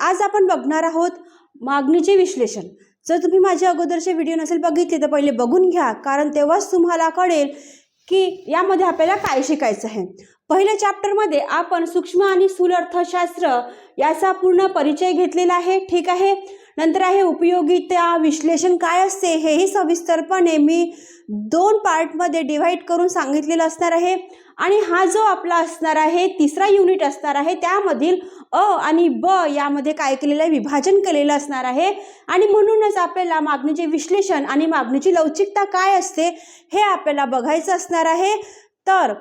आज आपण बघणार आहोत मागणीचे विश्लेषण। जर तुम्ही माझ्या अगोदरचे व्हिडिओ नसेल बघितले तर पहिले बघून घ्या, कारण तेव्हाच तुम्हाला कळेल की यामध्ये आपल्याला काय शिकायचं आहे। पहिल्या चॅप्टरमध्ये आपण सूक्ष्म आणि स्थूल अर्थशास्त्र याचा पूर्ण परिचय घेतलेला आहे, ठीक आहे। नंतर आहे उपयोगिता विश्लेषण काय असते हेही सविस्तरपणे मी 2 पार्टमध्ये डिवाइड करून सांगितलेलं असणार आहे। आणि हा जो आपला असणार आहे तिसरा युनिट असणार आहे, त्यामधील अ आणि ब यामध्ये काय केलेलं आहे, विभाजन केलेलं असणार आहे। आणि म्हणूनच आपल्याला मागणीचे विश्लेषण आणि मागणीची लवचिकता काय असते हे आपल्याला बघायचं असणार आहे। तर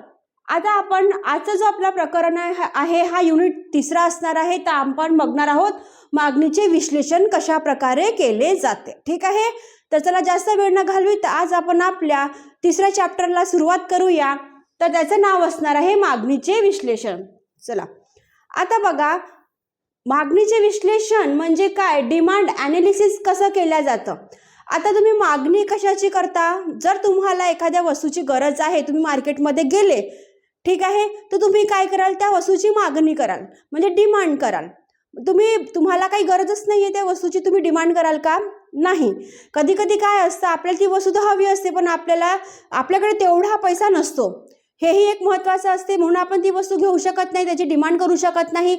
आता आपण आजचा जो आपला प्रकरण आहे हा युनिट तिसरा असणार आहे, तर आपण बघणार आहोत मागणीचे विश्लेषण कशा प्रकारे केले जाते, ठीक आहे। तर चला जास्त वेळ न घालविता आज आपण आपल्या तिसऱ्या चॅप्टरला सुरुवात करूया। तर त्याचं नाव असणार आहे मागणीचे विश्लेषण। चला आता बघा, मागणीचे विश्लेषण म्हणजे काय, डिमांड ॲनालिसिस कसं केलं जातं। आता तुम्ही मागणी कशाची करता, जर तुम्हाला एखाद्या वस्तूची गरज आहे, तुम्ही मार्केटमध्ये गेले, ठीक आहे, तर तुम्ही काय कराल, त्या वस्तूची मागणी कराल, म्हणजे डिमांड कराल। तुम्हाला काही गरजच नाही आहे त्या वस्तूची, तुम्ही डिमांड कराल का, नाही। कधी कधी काय असतं, आपल्याला ती वस्तू तर हवी असते पण आपल्याकडे तेवढा पैसा नसतो, हेही एक महत्त्वाचं असते, म्हणून आपण ती वस्तू घेऊ शकत नाही, त्याची डिमांड करू शकत नाही।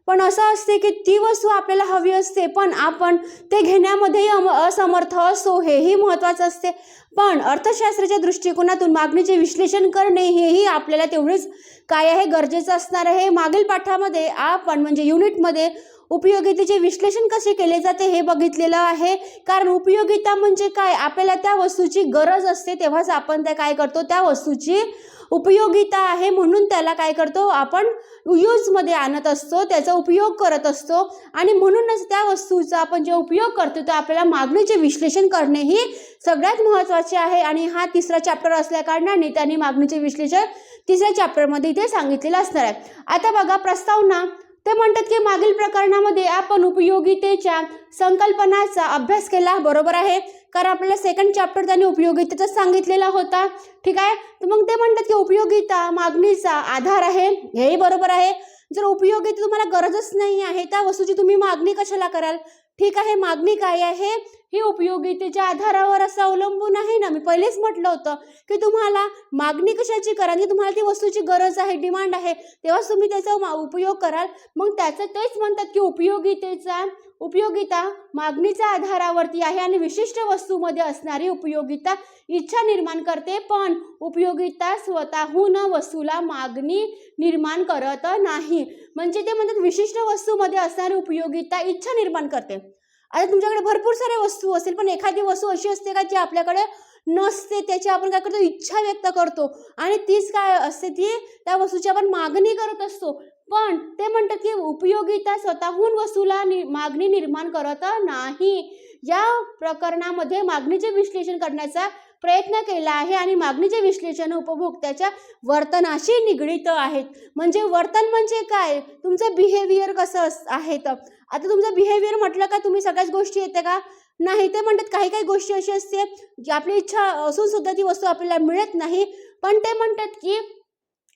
पण असं असते की ती वस्तू आपल्याला हवी असते पण आपण ते घेण्यामध्ये असमर्थ असतो, हेही महत्त्वाचं असते। पण अर्थशास्त्राच्या दृष्टिकोनातून मागणीचे विश्लेषण करणे हेही आपल्याला तेवढेच काय आहे, गरजेचं असणार आहे। मागील पाठामध्ये आपण म्हणजे युनिटमध्ये उपयोगितेचे विश्लेषण कसे केले जाते हे बघितलेलं आहे। कारण उपयोगिता म्हणजे काय, आपल्याला त्या वस्तूची गरज असते तेव्हाच आपण त्या काय करतो, त्या वस्तूची उपयोगिता आहे म्हणून त्याला काय करतो, आपण यूजमध्ये आणत असतो, त्याचा उपयोग करत असतो। आणि म्हणूनच त्या वस्तूचा आपण जे उपयोग करतो तर आपल्याला मागणीचे विश्लेषण करणे ही सगळ्यात महत्त्वाचे आहे। आणि हा तिसरा चॅप्टर असल्या कारणाने त्यांनी मागणीचे विश्लेषण तिसऱ्या चॅप्टरमध्ये इथे सांगितलेलं असणार आहे। आता बघा प्रस्तावना, ते म्हणतात की मागील प्रकरणामध्ये आपण उपयोगितेच्या संकल्पनाचा अभ्यास केला, बरोबर आहे, कारण आपल्याला सेकंड चॅप्टर त्यांनी उपयोगितेचा सांगितलेला होता, ठीक आहे। तर मग ते म्हणतात की उपयोगिता मागणीचा आधार आहे, हेही बरोबर आहे। जर उपयोगिता तुम्हाला गरजच नाही आहे त्या वस्तूची तुम्ही मागणी कशाला कराल, ठीक आहे। मागणी काय आहे, ही उपयोगितेच्या आधारावर असं अवलंबून आहे ना, मी पहिलेच म्हटलं होतं की तुम्हाला मागणी कशाची कराल, की तुम्हाला ती वस्तूची गरज आहे, डिमांड आहे, तेव्हाच तुम्ही त्याचा उपयोग कराल। मग त्याचं तेच म्हणतात की उपयोगिता मागणीच्या आधारावरती आहे आणि विशिष्ट वस्तूमध्ये असणारी उपयोगिता इच्छा निर्माण करते, पण उपयोगिता स्वतःहून वस्तूला मागणी निर्माण करत नाही। म्हणजे ते म्हणतात विशिष्ट वस्तूमध्ये असणारी उपयोगिता इच्छा निर्माण करते। आता तुमच्याकडे भरपूर साऱ्या वस्तू असेल पण एखादी वस्तू अशी असते का जी आपल्याकडे नसते, त्याची आपण काय करतो, इच्छा व्यक्त करतो आणि तीच काय असते, ती त्या वस्तूची आपण मागणी करत असतो। पण ते म्हणतात की उपयोगिता स्वतःहून वस्तूला मागणी निर्माण करत नाही। या प्रकरणामध्ये मागणीचे विश्लेषण करण्याचा प्रयत्न केला आहे आणि मागणीचे विश्लेषण उपभोक्त्याच्या वर्तनाशी निगडित आहेत। म्हणजे वर्तन म्हणजे काय, तुमचं बिहेवियर कसं आहे। तर आता तुमचं बिहेवियर म्हटलं का तुम्ही सगळ्याच गोष्टी येते का, नाही। ते म्हणतात काही काही गोष्टी अशी असते जी आपली इच्छा असून सुद्धा ती वस्तू आपल्याला मिळत नाही, पण ते म्हणतात की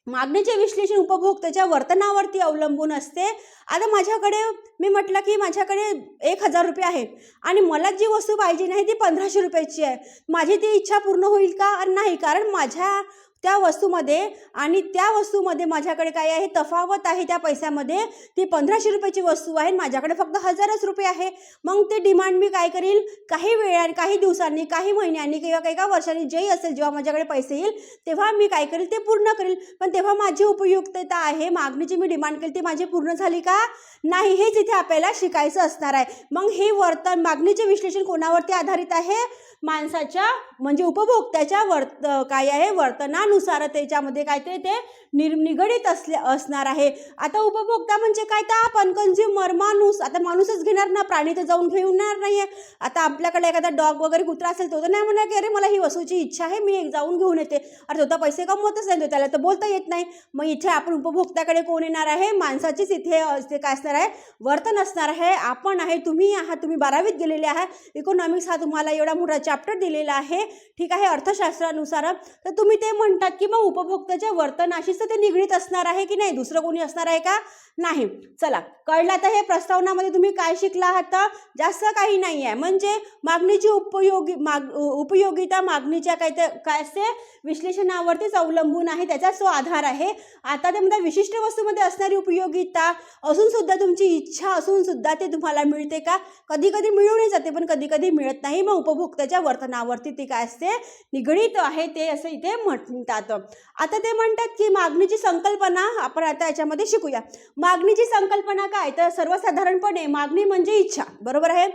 मागणीचे विश्लेषण उपभोक्त्याच्या वर्तनावरती अवलंबून असते। आता माझ्याकडे मी म्हटलं की माझ्याकडे 1000 रुपये आहेत आणि मला जी वस्तू पाहिजे नाही ती 1500 रुपयाची आहे, माझी ती इच्छा पूर्ण होईल का, नाही, कारण माझ्या त्या वस्तूमध्ये आणि त्या वस्तूमध्ये माझ्याकडे काय आहे, तफावत आहे त्या पैशामध्ये। ती 1500 रुपयाची वस्तू आहे, माझ्याकडे फक्त 1000 रुपये आहे। मग ते डिमांड मी काय करील, काही वेळाने, काही दिवसांनी, काही महिन्यांनी किंवा काही वर्षांनी जेही असेल, जेव्हा माझ्याकडे पैसे येईल तेव्हा मी काय करेल, ते पूर्ण करेल। पण तेव्हा माझी उपयुक्तता आहे, मागणीची मी डिमांड केली ती माझी पूर्ण झाली का, नाही, हेच इथे आपल्याला शिकायचं असणार आहे। मग हे वर्तन, मागणीचे विश्लेषण कोणावरती आधारित आहे, माणसाच्या म्हणजे उपभोक्त्याच्या काय आहे, वर्तनानुसार त्याच्यामध्ये काय ते निगडित असणार आहे। आता उपभोक्ता म्हणजे काय, तर आपण कंझ्युमर, माणूस। आता माणूसच घेणार ना, प्राणी तर जाऊन घेणार नाहीये। आता आपल्याकडे एखादा डॉग वगैरे कुत्रा असेल तो तर नाही म्हणणार की अरे मला ही वस्तूची इच्छा आहे, मी एक जाऊन घेऊन येते, अरे तो तर पैसे कमवतच नाही, त्याला तर बोलता येत नाही। मग इथे आपण उपभोक्त्याकडे कोण येणार आहे, माणसाचीच इथे काय असणार आहे, वर्तन असणार आहे। आपण आहे, तुम्ही आहात, तुम्ही 12वीत गेलेले आहात, इकॉनॉमिक्स हा तुम्हाला एवढा मोठा चॅप्टर दिलेला आहे, ठीक आहे, अर्थशास्त्रानुसार। तर तुम्ही ते म्हणतात की मग उपभोक्त्याच्या वर्तनाशीच ते निगडीत असणार आहे की नाही, दुसरं कोणी असणार आहे का, नाही. चला कळलं. आता हे प्रस्तावनामध्ये तुम्ही काय शिकला आहात, जास्त काही नाही आहे. म्हणजे मागणीची उपयोगिता मागणीच्या काय असते विश्लेषणावरतीच अवलंबून आहे, त्याचाच तो आधार आहे. आता ते म्हणतात विशिष्ट वस्तूमध्ये असणारी उपयोगिता असून सुद्धा तुमची इच्छा असून सुद्धा ते तुम्हाला मिळते का, कधी कधी मिळूनही जाते पण कधी कधी मिळत नाही. मग उपभोक्त्याच्या वर्तनावरती ती काय असते निगडीत आहे, ते असं इथे म्हणतात. आता ते म्हणतात की मागणीची संकल्पना आपण आता याच्यामध्ये शिकूया. मागणीची संकल्पना काय, तर सर्वसाधारणपणे मागणी म्हणजे इच्छा, बरोबर आहे.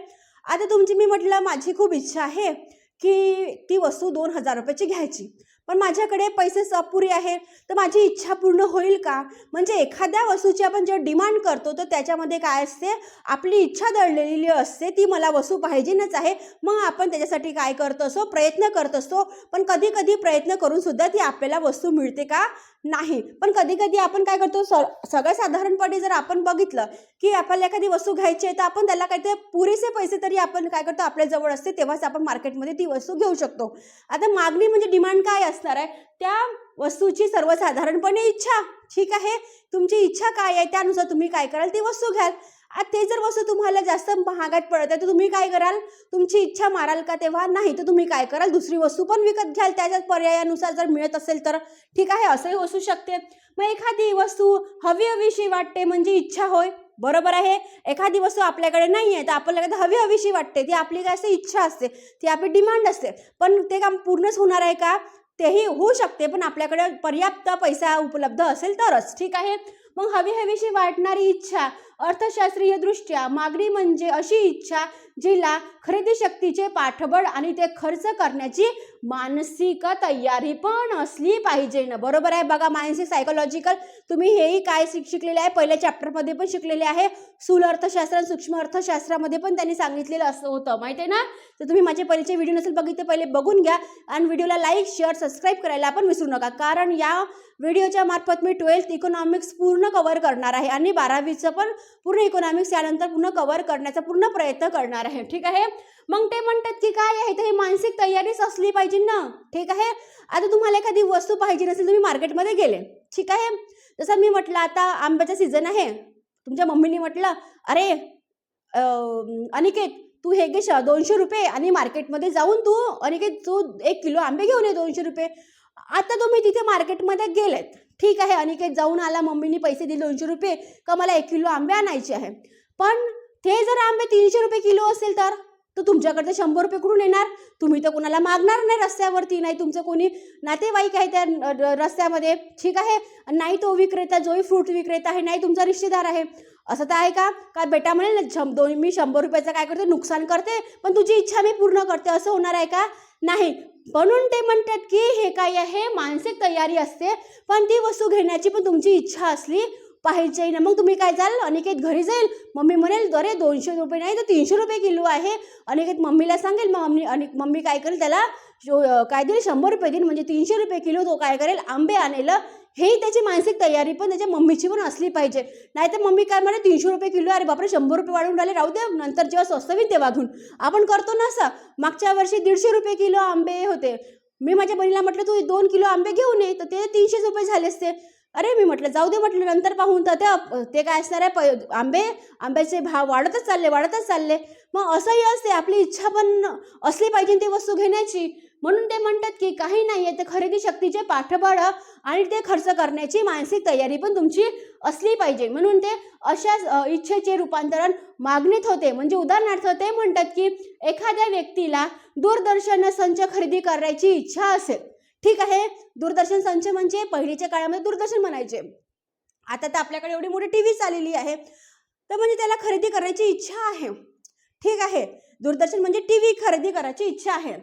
आता तुमची मी म्हटलं माझी खूप इच्छा आहे की ती वस्तू 2000 रुपयाची घ्यायची, पण माझ्याकडे पैसेच अपुरे आहे, तर माझी इच्छा पूर्ण होईल का. म्हणजे एखाद्या वस्तूची आपण जेव्हा डिमांड करतो तर त्याच्यामध्ये काय असते, आपली इच्छा दडलेली असते, ती मला वस्तू पाहिजेच आहे. मग आपण त्याच्यासाठी काय करतो असतो, प्रयत्न करत असतो. पण कधी कधी प्रयत्न करून सुद्धा ती आपल्याला वस्तू मिळते का, नाही. पण कधी कधी आपण काय करतो, सगळ्या साधारणपणे जर आपण बघितलं की आपल्याला एखादी वस्तू घ्यायची आहे तर आपण त्याला काहीतरी पुरेसे पैसे तरी आपण काय करतो आपल्याजवळ असते, तेव्हाच आपण मार्केटमध्ये ती वस्तू घेऊ शकतो. आता मागणी म्हणजे डिमांड काय असणार आहे, त्या वस्तूची सर्वसाधारणपणे इच्छा. ठीक आहे, तुमची इच्छा काय आहे त्यानुसार तुम्ही काय कराल, ती वस्तू घ्याल. आता ते जर वस्तू तुम्हाला जास्त महागात पडत आहे तर तुम्ही काय कराल, तुमची इच्छा माराल का, तेव्हा नाही. तर तुम्ही काय कराल, दुसरी वस्तू पण विकत घ्याल त्याच्यात पर्यायानुसार जर मिळत असेल तर. ठीक आहे, असंही असू शकते. मग एखादी वस्तू हवीशी वाटते म्हणजे इच्छा होय, बरोबर आहे. एखादी वस्तू आपल्याकडे नाही आहे तर आपल्याला हवीशी वाटते, ती आपली काय असते, इच्छा असते, ती आपली डिमांड असते. पण ते काम पूर्णच होणार आहे का, तेही होऊ शकते, पण आपल्याकडे पर्याप्त पैसा उपलब्ध असेल तरच. ठीक आहे. मग हवीशी वाटणारी इच्छा अर्थशास्त्रीय दृष्ट्या मागणी म्हणजे अशी इच्छा जिला खरेदी शक्तीचे पाठबळ आणि ते खर्च करण्याची मानसिक तयारी पण असली पाहिजे ना, बरोबर आहे. बघा मानसिक सायकोलॉजिकल तुम्ही हेही काय शिकलेले आहे, पहिल्या चॅप्टरमध्ये पण शिकलेले आहे. स्थूल अर्थशास्त्र सूक्ष्म अर्थशास्त्रामध्ये पण त्यांनी सांगितलेलं असं होतं, माहिती आहे ना. तर तुम्ही माझे पहिलेचे व्हिडिओ नसेल बघितले पहिले बघून घ्या आणि व्हिडिओला लाईक शेअर सबस्क्राईब करायला पण विसरू नका, कारण या व्हिडिओच्या मार्फत मी 12th इकॉनॉमिक्स पूर्ण कव्हर करणार आहे आणि 12वीचं पण पूर्ण इकॉनॉमिक्स यानंतर पूर्ण कव्हर करण्याचा पूर्ण प्रयत्न करणार आहे. ठीक आहे. मग ते म्हणतात की काय आहे, तर ही मानसिक तयारीच असली पाहिजे ना. ठीक आहे. आता तुम्हाला एखादी वस्तू पाहिजे नसेल, तुम्ही मार्केटमध्ये गेले, ठीक आहे. जसं मी म्हटलं आता आंब्याचा सीझन आहे, तुमच्या मम्मीने म्हटलं अरे अनिकेत तू हे घे 200 रुपये आणि मार्केटमध्ये जाऊन तू अनिकेत तू 1 किलो आंबे घेऊन ये 200 रुपये. आता तुम्ही तिथे मार्केटमध्ये गेलेत, ठीक आहे. अनिकेत जाऊन आला, मम्मीने पैसे दिले 200 रुपये का मला 1 किलो आंबे आणायचे आहे. पण ते जर आंबे 300 रुपये किलो असेल तर तुमच्याकडे 100 रुपये कुठून येणार, तुम्ही तर कोणाला मागणार नाही रस्त्यावरती, नाही तुमचं कोणी नातेवाईक आहे त्या रस्त्यामध्ये. ठीक आहे. नाही तो विक्रेता जोही फ्रूट विक्रेता आहे, नाही तुमचा रिश्तेदार आहे. असं तर आहे का बेटा म्हणेल मी 100 रुपयाचं काय करते नुकसान करते पण तुझी इच्छा मी पूर्ण करते, असं होणार आहे का, नाही. म्हणून ते म्हणतात की हे काय आहे, मानसिक तयारी असते, पण ती वस्तू घेण्याची पण तुमची इच्छा असली पाहिजे ना. मग तुम्ही काय जाल, अनिकेत घरी जाईल, मम्मी म्हणेल अरे 200 रुपये नाही तर 300 रुपये किलो आहे. अनिकेत मम्मीला सांगेल, मग मम्मी काय करेल, त्याला काय देईल 100 रुपये देईल, म्हणजे 300 रुपये किलो तो काय करेल आंबे आणेल. हेही त्याची मानसिक तयारी पण त्याच्या मम्मीची पण असली पाहिजे. नाही तर मम्मी काय म्हणे 300 रुपये किलो, अरे बापरे 100 रुपये वाढून राहिले, राहू दे, नंतर जेव्हा स्वस्त होईल तेव्हा घेऊन. आपण करतो ना असं. मागच्या वर्षी 150 रुपये किलो आंबे होते, मी माझ्या बहिणीला म्हटलं तू 2 किलो आंबे घेऊन ये, तर ते 300 रुपये झाले असते. अरे मी म्हटलं जाऊ दे, म्हटलं नंतर पाहून. तर ते काय असणार आहे, आंब्याचे भाव वाढतच चालले. मग असंही असते, आपली इच्छा पण असली पाहिजे ती वस्तू घेण्याची. म्हणून ते म्हणतात की काही नाही आहे, तर खरेदी शक्तीचे पाठबळ आणि ते खर्च करण्याची मानसिक तयारी पण तुमची असली पाहिजे. म्हणून ते अशा इच्छेचे रूपांतरण मागणीत होते. म्हणजे उदाहरणार्थ ते म्हणतात की एखाद्या व्यक्तीला दूरदर्शन संच खरेदी करायची इच्छा असेल, ठीक आहे. दूरदर्शन संच म्हणजे पहिलीच्या काळामध्ये दूरदर्शन म्हणायचे, आता तर आपल्याकडे एवढी मोठी टीव्ही आलेली आहे. तर म्हणजे त्याला खरेदी करायची इच्छा आहे, ठीक आहे. दूरदर्शन म्हणजे टीव्ही खरेदी करायची इच्छा आहे.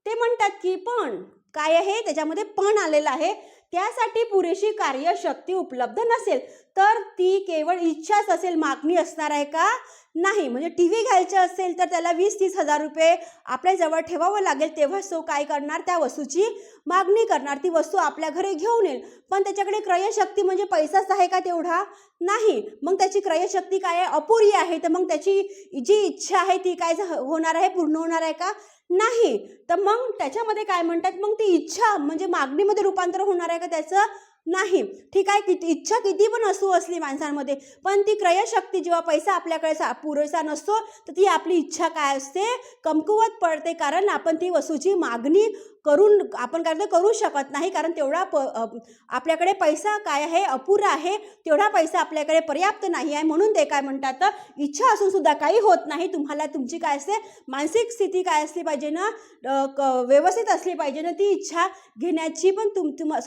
ते म्हणतात की पण काय आहे, त्याच्यामध्ये पण आलेला आहे, त्यासाठी पुरेशी कार्यशक्ती उपलब्ध नसेल तर ती केवळ इच्छाच असेल, मागणी असणार आहे का? नाही. म्हणजे टी व्ही घ्यायचं असेल तर त्याला 20-30 हजार रुपये आपल्याजवळ ठेवावं लागेल, तेव्हाच तो काय करणार, त्या वस्तूची मागणी करणार, ती वस्तू आपल्या घरी घेऊन येईल. पण त्याच्याकडे क्रयशक्ती म्हणजे पैसाच आहे का तेवढा? नाही. मग त्याची क्रयशक्ती काय आहे? अपुरी आहे. तर मग त्याची जी इच्छा आहे ती काय होणार आहे, पूर्ण होणार आहे का? नाही. तर मग त्याच्यामध्ये काय म्हणतात, मग ती इच्छा म्हणजे मागणीमध्ये रूपांतर होणार आहे का त्याचं? नाही. ठीक आहे. इच्छा किती पण असली माणसांमध्ये, पण ती क्रयशक्ती जेव्हा पैसा आपल्याकडे पुरेसा नसतो तर ती आपली इच्छा काय असते, कमकुवत पडते. कारण आपण ती वस्तूची मागणी आपण काय करू शकत नाही, कारण तेवढा आपल्याकडे पैसा काय आहे, अपुरा आहे, तेवढा पैसा आपल्याकडे पर्याप्त नाही आहे. म्हणून ते काय म्हणतात, इच्छा असून सुद्धा काही होत नाही. तुम्हाला तुमची काय असते, मानसिक स्थिती काय असली पाहिजे ना, व्यवस्थित असली पाहिजे ना. ती इच्छा घेण्याची पण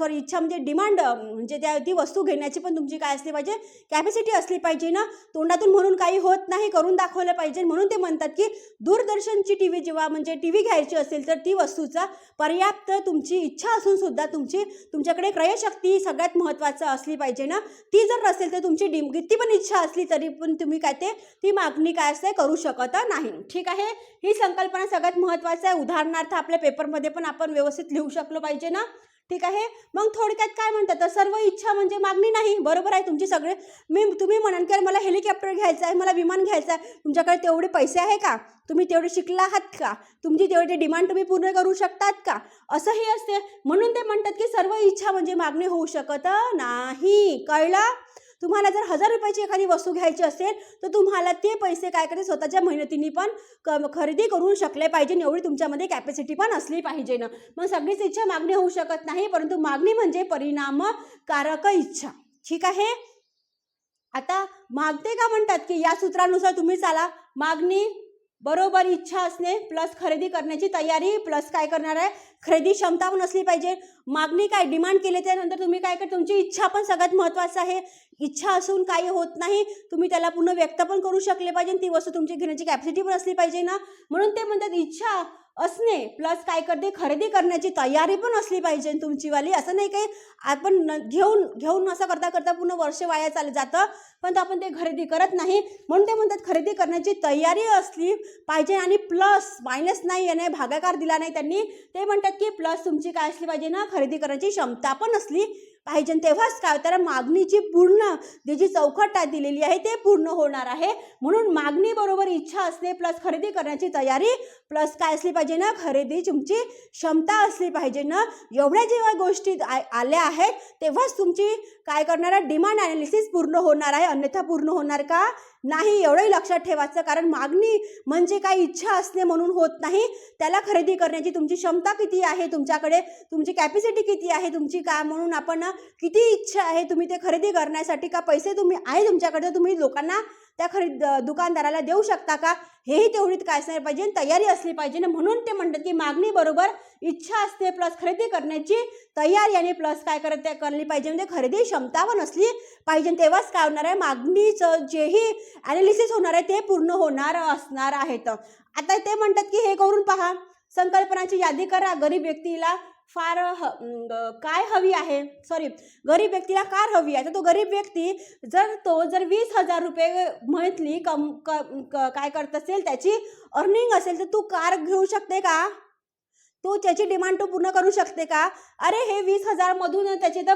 इच्छा म्हणजे डिमांड, म्हणजे ती वस्तू घेण्याची पण तुमची काय असली पाहिजे, कॅपॅसिटी असली पाहिजे ना. तोंडातून म्हणून काही होत नाही, करून दाखवलं पाहिजे. म्हणून ते म्हणतात की दूरदर्शनची टीव्ही जेव्हा म्हणजे टीव्ही घ्यायची असेल तर ती वस्तूचा पर्याप्त तुमची इच्छा असून सुद्धा तुमच्याकडे क्रयशक्ती सगळ्यात महत्त्वाचं असली पाहिजे ना. ती जर नसेल तर तुमची किती पण इच्छा असली तरी पण तुम्ही काय ती मागणी काय असते, करू शकत नाही. ठीक आहे. ही संकल्पना सगळ्यात महत्त्वाचं आहे. उदाहरणार्थ आपल्या पेपरमध्ये पण आपण व्यवस्थित लिहू शकलो पाहिजे ना. ठीक आहे. मग थोडक्यात काय म्हणतात, तर सर्व इच्छा म्हणजे मागणी नाही. बरोबर आहे तुमची सगळे. तुम्ही म्हणाल की मला हेलिकॉप्टर घ्यायचं आहे, मला विमान घ्यायचं आहे. तुमच्याकडे तेवढे पैसे आहे का? तुम्ही तेवढे शिकला आहात का? तुमची तेवढी डिमांड तुम्ही पूर्ण करू शकतात का? असंही असते. म्हणून ते म्हणतात की सर्व इच्छा म्हणजे मागणी होऊ शकत नाही. कळलं? तुम्हाला जर 1000 रुपयाची एखादी वस्तू घ्यायची असेल तर तुम्हाला ते पैसे काय करायचे, स्वतःच्या मेहनतीने पण खरेदी करू शकले पाहिजे. एवढी तुमच्यामध्ये कॅपॅसिटी पण असली पाहिजे ना. मग सगळीच इच्छा मागणी होऊ शकत नाही, परंतु मागणी म्हणजे परिणामकारक इच्छा. ठीक आहे. आता मागते का म्हणतात की या सूत्रानुसार तुम्ही चाला. मागणी बरोबर इच्छा असणे प्लस खरेदी करण्याची तयारी प्लस काय करणार आहे, खरेदी क्षमता पण असली पाहिजे. मागणी काय, डिमांड केले त्यानंतर तुम्ही काय कर, तुमची इच्छा पण सगळ्यात महत्त्वाचं आहे. इच्छा असून काही होत नाही, तुम्ही त्याला पूर्ण व्यक्त पण करू शकले पाहिजे. ती वस्तू तुमची घेण्याची कॅपॅसिटी पण असली पाहिजे ना. म्हणून ते म्हणतात इच्छा असणे प्लस काय करते, खरेदी करण्याची तयारी पण असली पाहिजे तुमचीवाली. असं नाही काही आपण घेऊन असं करता करता पूर्ण वर्ष वाया चाललं जातं, पण आपण ते खरेदी करत नाही. म्हणून ते म्हणतात खरेदी करण्याची तयारी असली पाहिजे आणि प्लस मायनस नाही, याने भागाकार दिला नाही त्यांनी. ते म्हणतात की प्लस तुमची काय असली पाहिजे ना, खरेदी करण्याची क्षमता पण असली पाहिजे. तेव्हाच काय, तर मागणीची पूर्ण जी चौकट दिलेली आहे ते पूर्ण होणार आहे. म्हणून मागणी बरोबर इच्छा असणे प्लस खरेदी करण्याची तयारी प्लस काय असली पाहिजे ना, खरेदी तुमची क्षमता असली पाहिजे ना. एवढ्या जेव्हा गोष्टी आल्या आहेत तेव्हाच तुमची काय करणार आहे, डिमांड ॲनालिसिस पूर्ण होणार आहे. अन्यथा पूर्ण होणार का नाही, एवढंही लक्षात ठेवायचं. कारण मागणी म्हणजे काय, इच्छा असणे म्हणून होत नाही. त्याला खरेदी करण्याची तुमची क्षमता किती आहे, तुमच्याकडे तुमची कॅपॅसिटी किती आहे, तुमची काय म्हणून आपण किती इच्छा आहे, तुम्ही ते खरेदी करण्यासाठी का पैसे तुम्ही आहे तुमच्याकडे, तुम्ही लोकांना त्या दुकानदाराला देऊ शकता का, हेही तेवढीच काय असणार पाहिजे, तयारी असली पाहिजे ना. म्हणून ते म्हणतात की मागणी बरोबर इच्छा असते प्लस खरेदी करण्याची तयारी आणि प्लस काय करली पाहिजे, म्हणजे खरेदी क्षमता पण असली पाहिजे. तेव्हाच काय होणार आहे, मागणीचं जेही ॲनालिसिस होणार आहे ते पूर्ण असणार आहेत. आता ते म्हणतात की हे करून पहा, संकल्पनाची यादी करा. गरीब व्यक्तीला काय हवी आहे, गरीब व्यक्तीला कार हवी आहे. तर तो गरीब व्यक्ती जर 20,000 रुपये मंथली काय करत असेल, त्याची अर्निंग असेल, तर तू कार घेऊ शकते का? तो त्याची डिमांड तो पूर्ण करू शकते का? अरे हे 20,000 मधून त्याचे तर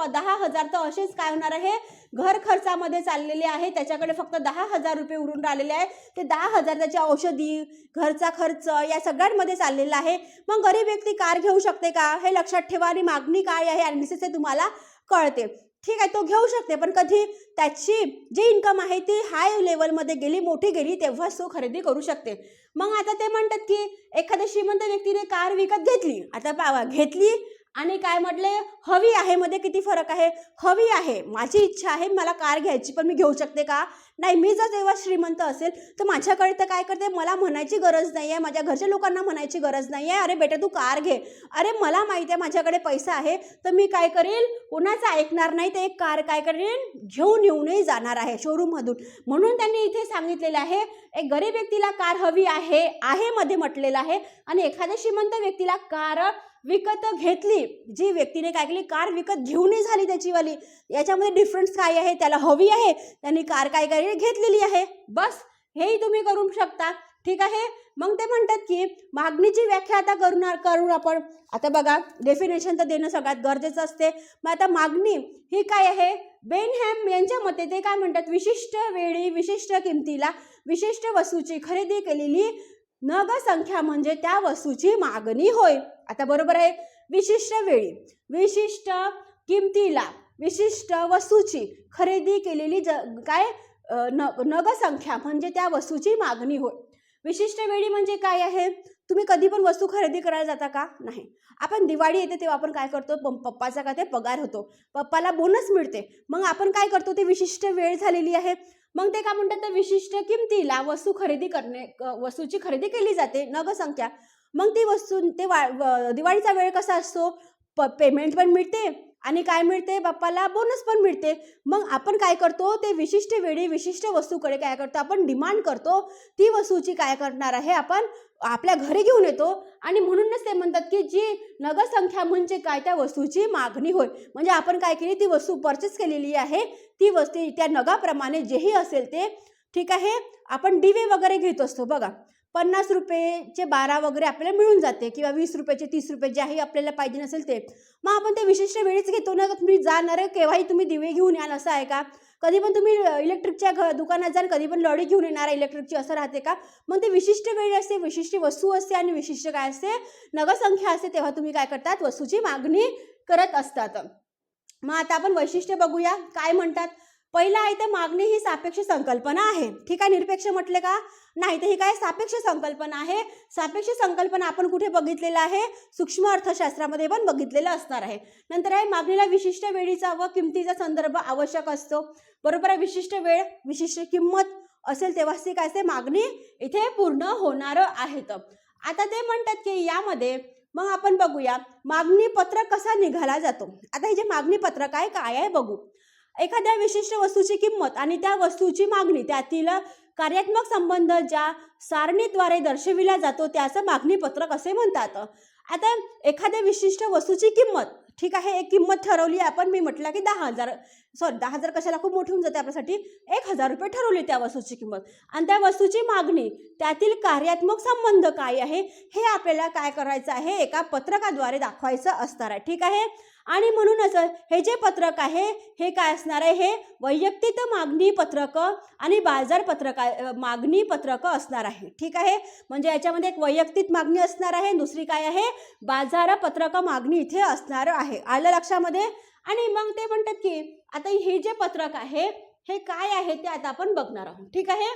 10,000 तर असेच काय होणार आहे, घर खर्चामध्ये चाललेले आहे. त्याच्याकडे फक्त 10,000 रुपये उरून राहिलेले आहे. ते 10,000 त्याच्या औषधी, घरचा खर्च या सगळ्यांमध्ये चाललेला आहे. मग गरीब व्यक्ती कार घेऊ शकते का, हे लक्षात ठेवा. आणि मागणी काय आहे, ॲनालिसिस हे तुम्हाला कळते. ठीक आहे, तो घेऊ शकते, पण कधी त्याची जी इन्कम आहे ती हाय लेवलमध्ये गेली, मोठी गेली, तेव्हाच तो खरेदी करू शकते. मग आता ते म्हणतात की एखाद्या श्रीमंत व्यक्तीने कार विकत घेतली. आता पाहा, घेतली आणि काय म्हटले, हवी आहे मध्ये किती फरक आहे. हवी आहे, माझी इच्छा आहे, मला कार घ्यायची, पण मी घेऊ शकते का? नाही. मी जर तेव्हा श्रीमंत असेल तर माझ्याकडे तर काय करते, मला म्हणायची गरज नाही आहे, माझ्या घरच्या लोकांना म्हणायची गरज नाही आहे, अरे बेटा तू कार घे. अरे मला माहिती आहे माझ्याकडे पैसा आहे, तर मी काय करेल, कोणाचं ऐकणार नाही, तर एक कार काय करेल, घेऊन येऊनही जाणार आहे शोरूममधून. म्हणून त्यांनी इथे सांगितलेलं आहे, एक गरीब व्यक्तीला कार हवी आहे मध्ये म्हटलेलं आहे, आणि एखाद्या श्रीमंत व्यक्तीला कार विकत घेतली, जी व्यक्तीने काय केली, कार विकत घेऊनही झाली त्याचीवाली, याच्यामध्ये डिफरन्स काय आहे, त्याला हवी आहे, त्यांनी कार काय काय घेतलेली आहे, बस हेही तुम्ही करू शकता. ठीक आहे. मग ते म्हणतात की मागणीची व्याख्या आता करू आपण. आता बघा, डेफिनेशन तर देणं सगळ्यात गरजेचं असते. मग आता मागणी ही काय आहे, बेनहॅम यांच्या मते ते काय म्हणतात, विशिष्ट वेळी विशिष्ट किमतीला विशिष्ट वस्तूची खरेदी केलेली नग संख्या म्हणजे त्या वस्तूची मागणी होय. आता बरोबर आहे, विशिष्ट वेळी विशिष्ट किमतीला विशिष्ट वस्तूची खरेदी केलेली नग संख्या म्हणजे त्या वस्तूची मागणी होय. विशिष्ट वेळी म्हणजे काय आहे, तुम्ही कधी पण वस्तू खरेदी करायला जाता का, नाही. आपण दिवाळी येते तेव्हा आपण काय करतो, पप्पाचा का ते पगार होतो, पप्पाला बोनस मिळते, मग आपण काय करतो, ते विशिष्ट वेळ झालेली आहे, मग ते काय म्हणतात, तर विशिष्ट किमतीला वस्तूची खरेदी केली जाते नग संख्या. मग ती वस्तू दिवाळीचा वेळ कसा असतो, पेमेंट पण मिळते आणि काय मिळते, बाप्पाला बोनस पण मिळते. मग आपण काय करतो, ते विशिष्ट वेळी विशिष्ट वस्तूकडे काय करतो, आपण डिमांड करतो, ती वस्तूची काय करणार आहे, आपण आपल्या घरी घेऊन येतो. आणि म्हणूनच ते म्हणतात की जी नगसंख्या म्हणजे काय, त्या वस्तूची मागणी होय. म्हणजे आपण काय केली, ती वस्तू परचेस केलेली आहे, ती वस्तू त्या नगाप्रमाणे जेही असेल ते. ठीक आहे. आपण दिवे वगैरे घेत असतो बघा, 50 रुपयेचे 12 वगैरे आपल्याला मिळून जाते, किंवा 20 रुपयाचे 30 रुपये, ज्याही आपल्याला पाहिजे नसेल ते. मग आपण ते विशिष्ट वेळीच घेतो ना. तुम्ही जाणार केव्हाही तुम्ही दिवे घेऊन याल असं आहे का, कधी पण तुम्ही इलेक्ट्रिकच्या दुकानात जाल, कधी पण लढी घेऊन येणार इलेक्ट्रिकची, असं राहते का. मग ते विशिष्ट वेळ असते, विशिष्ट वस्तू असते आणि विशिष्ट काय असते, नगसंख्या असते, तेव्हा तुम्ही काय करतात, वस्तूची मागणी करत असतात. मग आता आपण वैशिष्ट्य बघूया, काय म्हणतात. पहिला आहे तर मागणी ही सापेक्ष संकल्पना आहे. ठीक आहे. निरपेक्ष म्हटले का, नाही, तर ही काय सापेक्ष संकल्पना आहे. सापेक्ष संकल्पना आपण कुठे बघितलेलं आहे, सूक्ष्म अर्थशास्त्रामध्ये पण बघितलेलं असणार आहे. नंतर आहे, मागणीला विशिष्ट वेळीचा व किमतीचा संदर्भ आवश्यक असतो. बरोबर आहे. विशिष्ट वेळ विशिष्ट किंमत असेल तेव्हाच ती काय असते, मागणी इथे पूर्ण होणार आहेत. आता ते म्हणतात की यामध्ये मग आपण बघूया मागणी पत्रक कसा निघाला जातो. आता हे जे मागणी पत्रक आहे काय आहे बघू. एखाद्या विशिष्ट वस्तूची किंमत आणि त्या वस्तूची मागणी त्यातील कार्यात्मक संबंध ज्या सारणीद्वारे दर्शविला जातो त्याचं मागणी पत्रक असे म्हणतात. आता एखाद्या विशिष्ट वस्तूची किंमत, ठीक आहे, एक किंमत ठरवली आपण, मी म्हटलं की 10,000 कशाला खूप मोठी होऊन जाते आपल्यासाठी, 1,000 रुपये ठरवली त्या वस्तूची किंमत, आणि त्या वस्तूची मागणी त्यातील कार्यात्मक संबंध काय आहे हे आपल्याला काय करायचं आहे, एका पत्रकाद्वारे दाखवायचं असणार आहे. ठीक आहे. आणि म्हणूनच हे जे पत्रक आहे हे काय असणार आहे, हे वैयक्तिक मागणी पत्रक आणि बाजार पत्रक मागणी पत्रक असणार आहे. ठीक आहे. म्हणजे याच्यामध्ये एक वैयक्तिक मागणी असणार आहे, दुसरी काय आहे, बाजार पत्रक मागणी इथे असणार आहे. आलं लक्षामध्ये. आणि मग ते म्हणतात की आता हे जे पत्रक आहे हे काय आहे ते आता आपण बघणार आहोत. ठीक आहे.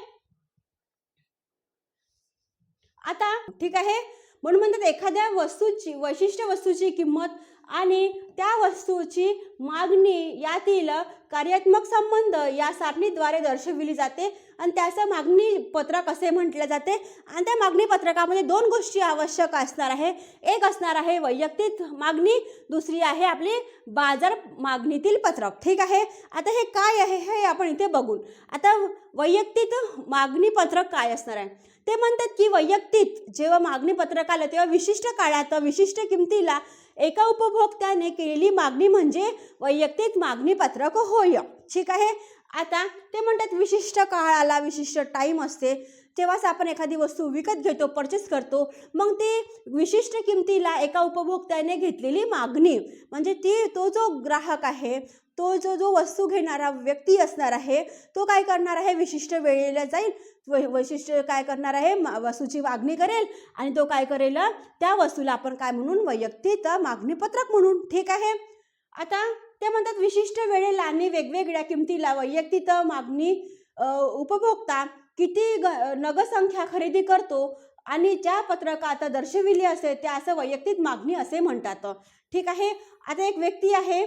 आता ठीक आहे. म्हणून म्हणतात एखाद्या वस्तूची वैशिष्ट वस्तूची किंमत आणि त्या वस्तूची मागणी यातील कार्यात्मक संबंध या सारणीद्वारे दर्शविली जाते आणि त्याचं मागणी पत्रक असे म्हटले जाते. आणि त्या मागणी पत्रकामध्ये दोन गोष्टी आवश्यक असणार आहे. एक असणार आहे वैयक्तिक मागणी, दुसरी आहे आपली बाजार मागणीतील पत्रक. ठीक आहे. आता हे काय आहे हे आपण इथे बघू. आता वैयक्तिक मागणी पत्रक काय असणार आहे ते म्हणतात की वैयक्तिक जेव्हा मागणी पत्रक आलं तेव्हा विशिष्ट काळात विशिष्ट किमतीला एका उपभोक्त्याने केलेली मागणी म्हणजे वैयक्तिक मागणी पत्रक होय. ठीक आहे. आता ते म्हणतात विशिष्ट काळाला विशिष्ट टाईम असते तेव्हाच आपण एखादी वस्तू विकत घेतो, परचेस करतो. मग ती विशिष्ट किमतीला एका उपभोक्त्याने घेतलेली मागणी म्हणजे तो जो ग्राहक आहे, तो जो वस्तू घेणारा व्यक्ती असणार आहे तो काय करणार आहे, विशिष्ट वेळेला जाईल, वैशिष्ट काय करणार आहे, वस्तूची मागणी करेल आणि तो काय करेल, त्या वस्तूला आपण काय म्हणून, वैयक्तिक मागणी पत्रक म्हणून. ठीक आहे. आता ते म्हणतात विशिष्ट वेळेला आणि वेगवेगळ्या किमतीला वैयक्तिक मागणी उपभोक्ता किती नगसंख्या खरेदी करतो आणि ज्या पत्रकात दर्शविली असेल त्या असं वैयक्तिक मागणी असे म्हणतात. ठीक आहे. आता एक व्यक्ती आहे,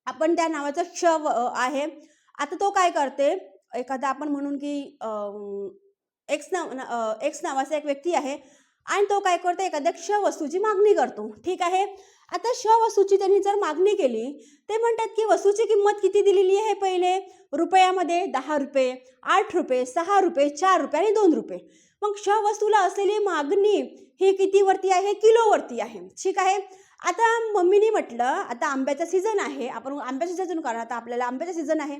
आपण त्या नावाचा क्ष आहे. आता तो काय करते, एखादा आपण म्हणून की एक्स नावाचा एक व्यक्ती आहे आणि तो काय करतो, एखाद्या क्ष वस्तूची मागणी करतो. ठीक आहे. आता वस्तूची त्यांनी जर मागणी केली, ते म्हणतात की वस्तूची किंमत किती दिलेली आहे पहिले रुपयामध्ये, 10 रुपये, 8 रुपये, 6 रुपये, 4 रुपये आणि 2 रुपये. मग वस्तूला असलेली मागणी ही कितीवरती आहे, किलोवरती आहे. ठीक आहे. आता मम्मीने म्हटलं आता आंब्याचा सीझन आहे, आपण आंब्याचा सीझन करा. आता आपल्याला आंब्याचा सीझन आहे